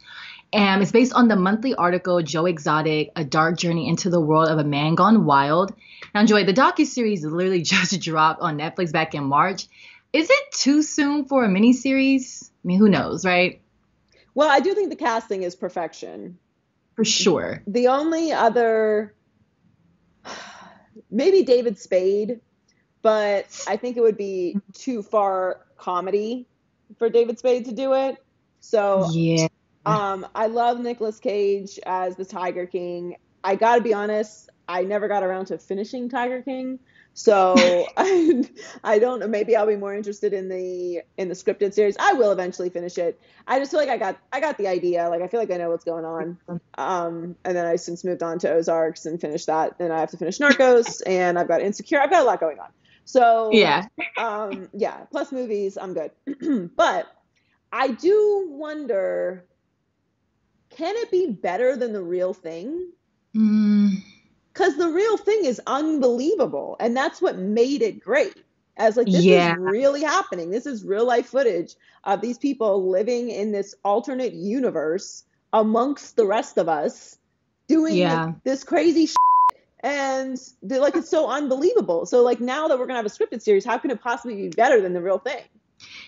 And it's based on the monthly article Joe Exotic, A Dark Journey into the World of a Man Gone Wild. Now, Joy, the docuseries literally just dropped on Netflix back in March. Is it too soon for a miniseries? I mean, who knows, right? Well, I do think the casting is perfection. For sure. The only other, maybe David Spade, but I think it would be too far comedy for David Spade to do it. So yeah. I love Nicolas Cage as the Tiger King. I gotta be honest, I never got around to finishing Tiger King. So I don't know. Maybe I'll be more interested in the scripted series. I will eventually finish it. I just feel like I got the idea. Like I feel like I know what's going on. And then I since moved on to Ozarks and finished that. Then I have to finish Narcos, and I've got Insecure. I've got a lot going on. So yeah. Yeah. Plus movies, I'm good. But I do wonder, can it be better than The Real Thing? Because The Real Thing is unbelievable, and that's what made it great. As like, this is really happening. This is real life footage of these people living in this alternate universe amongst the rest of us doing this crazy shit. And like, it's so unbelievable. So like, now that we're gonna have a scripted series, how can it possibly be better than The Real Thing?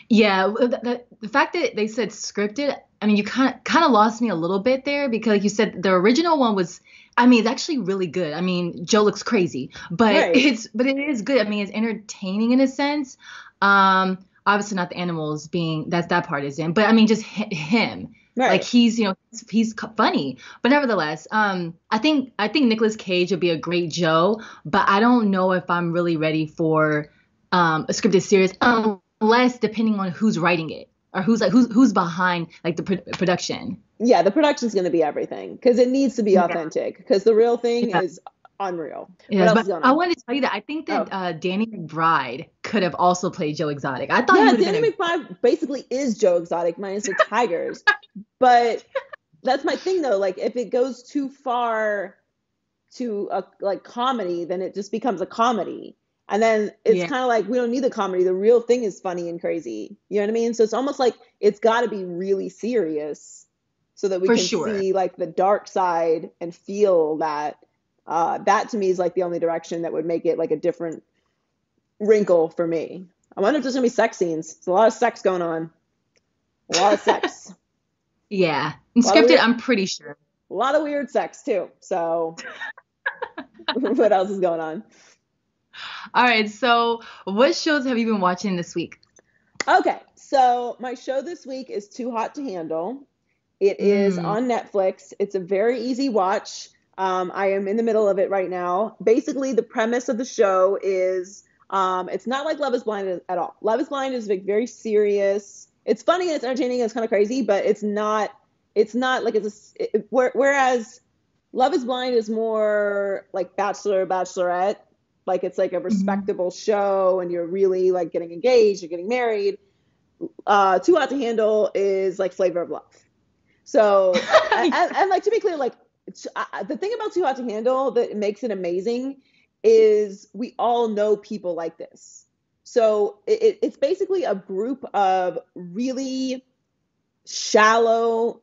Yeah, the fact that they said scripted, I mean, you kind of lost me a little bit there because, like you said, the original one was, I mean, it's actually really good. I mean, Joe looks crazy, but Right. it is good. I mean, it's entertaining in a sense. Obviously not the animals being that part isn't, but I mean, just him. Right. Like he's funny, but nevertheless, I think Nicolas Cage would be a great Joe, but I don't know if I'm really ready for a scripted series unless depending on who's writing it or who's behind like the production. Yeah, the production's going to be everything because it needs to be authentic because the real thing is unreal. Yeah, what else is going on? I wanted to tell you that I think that Danny McBride could have also played Joe Exotic. I thought Danny McBride basically is Joe Exotic minus the tigers. But that's my thing though. Like if it goes too far to a like comedy, then it just becomes a comedy. And then it's kind of like we don't need the comedy. The real thing is funny and crazy. You know what I mean? So it's almost like it's got to be really serious so that we can see like the dark side and feel that. That to me is like the only direction that would make it like a different wrinkle for me. I wonder if there's gonna be sex scenes. There's a lot of sex going on. A lot of sex. Yeah. Scripted, I'm pretty sure. A lot of weird sex too. So what else is going on? All right. So what shows have you been watching this week? Okay. So my show this week is Too Hot to Handle. It is on Netflix. It's a very easy watch. I am in the middle of it right now. Basically, the premise of the show is it's not like Love is Blind at all. Love is Blind is like very serious. It's funny and it's entertaining and it's kind of crazy, but it's not like whereas Love is Blind is more like Bachelor, Bachelorette. Like it's like a respectable show and you're really like getting engaged, you're getting married. Too Hot to Handle is like Flavor of Love. So, and like to be clear, like the thing about Too Hot to Handle that makes it amazing is we all know people like this. So it's basically a group of really shallow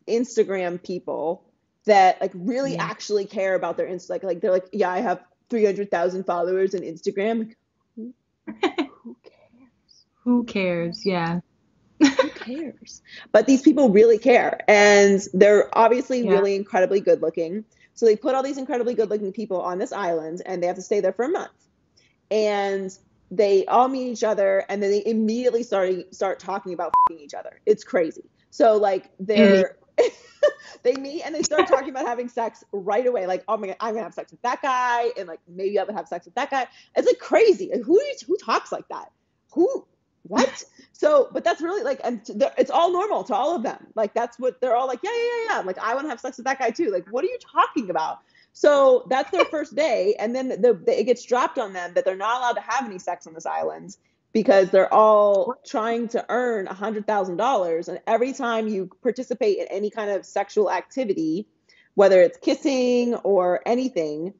Instagram people that like really actually care about their like they're like, yeah, I have 300,000 followers on Instagram. Like, who cares? Who cares? Yeah. Who cares? But these people really care. And they're obviously really incredibly good looking. So they put all these incredibly good looking people on this island and they have to stay there for a month. And they all meet each other and then they immediately start talking about each other. It's crazy. So like they meet and they start talking about having sex right away. Like, oh my God, I'm gonna have sex with that guy. And like, maybe I would have sex with that guy. It's like crazy. Like, who talks like that? What? So, but that's really like, and it's all normal to all of them. Like, that's what they're all like, yeah. Like, I want to have sex with that guy too. Like, what are you talking about? So that's their first day. And then it gets dropped on them that they're not allowed to have any sex on this island because they're all trying to earn $100,000. And every time you participate in any kind of sexual activity, whether it's kissing or anything,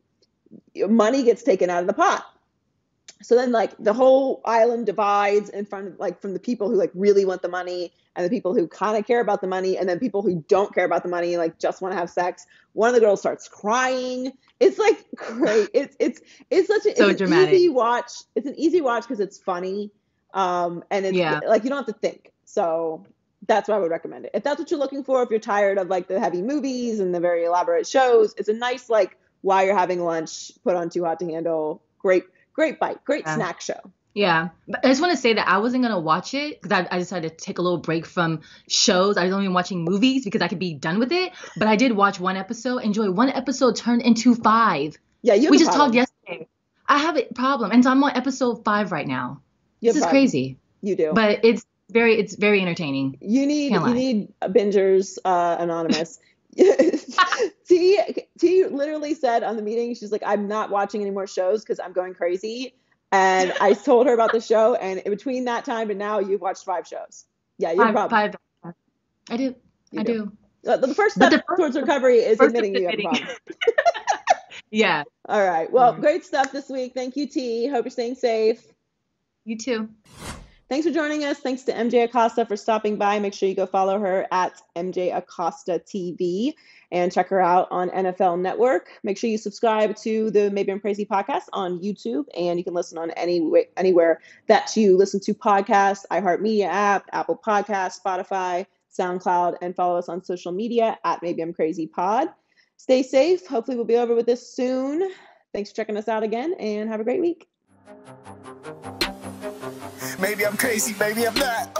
money gets taken out of the pot. So then like the whole island divides in front of like from the people who like really want the money and the people who kind of care about the money and then people who don't care about the money and like just want to have sex. One of the girls starts crying. It's like great. It's an dramatic. Easy watch. It's an easy watch because it's funny. And it's like you don't have to think. So that's why I would recommend it. If that's what you're looking for, if you're tired of like the heavy movies and the very elaborate shows, it's a nice like while you're having lunch, put on Too Hot to Handle. Great bite, great snack show. Yeah, but I just want to say that I wasn't going to watch it because I decided to take a little break from shows. I was only watching movies because I could be done with it. But I did watch one episode. Enjoy. One episode turned into 5. Yeah, we just talked yesterday. I have a problem. And so I'm on episode 5 right now. This is crazy. You do. But it's very entertaining. You need Bingers Anonymous. T literally said on the meeting, she's like, I'm not watching any more shows because I'm going crazy. And I told her about the show, and in between that time and now, you've watched 5 shows. Yeah, you're probably. 5. I do. The first step towards recovery is admitting you have a problem. Yeah. All right. Well, great stuff this week. Thank you, T. Hope you're staying safe. You too. Thanks for joining us. Thanks to MJ Acosta for stopping by. Make sure you go follow her at MJ Acosta TV and check her out on NFL Network. Make sure you subscribe to the Maybe I'm Crazy podcast on YouTube, and you can listen on anywhere that you listen to podcasts, iHeartMedia app, Apple Podcasts, Spotify, SoundCloud, and follow us on social media at Maybe I'm Crazy Pod. Stay safe. Hopefully we'll be over with this soon. Thanks for checking us out again, and have a great week. Maybe I'm crazy, maybe I'm not.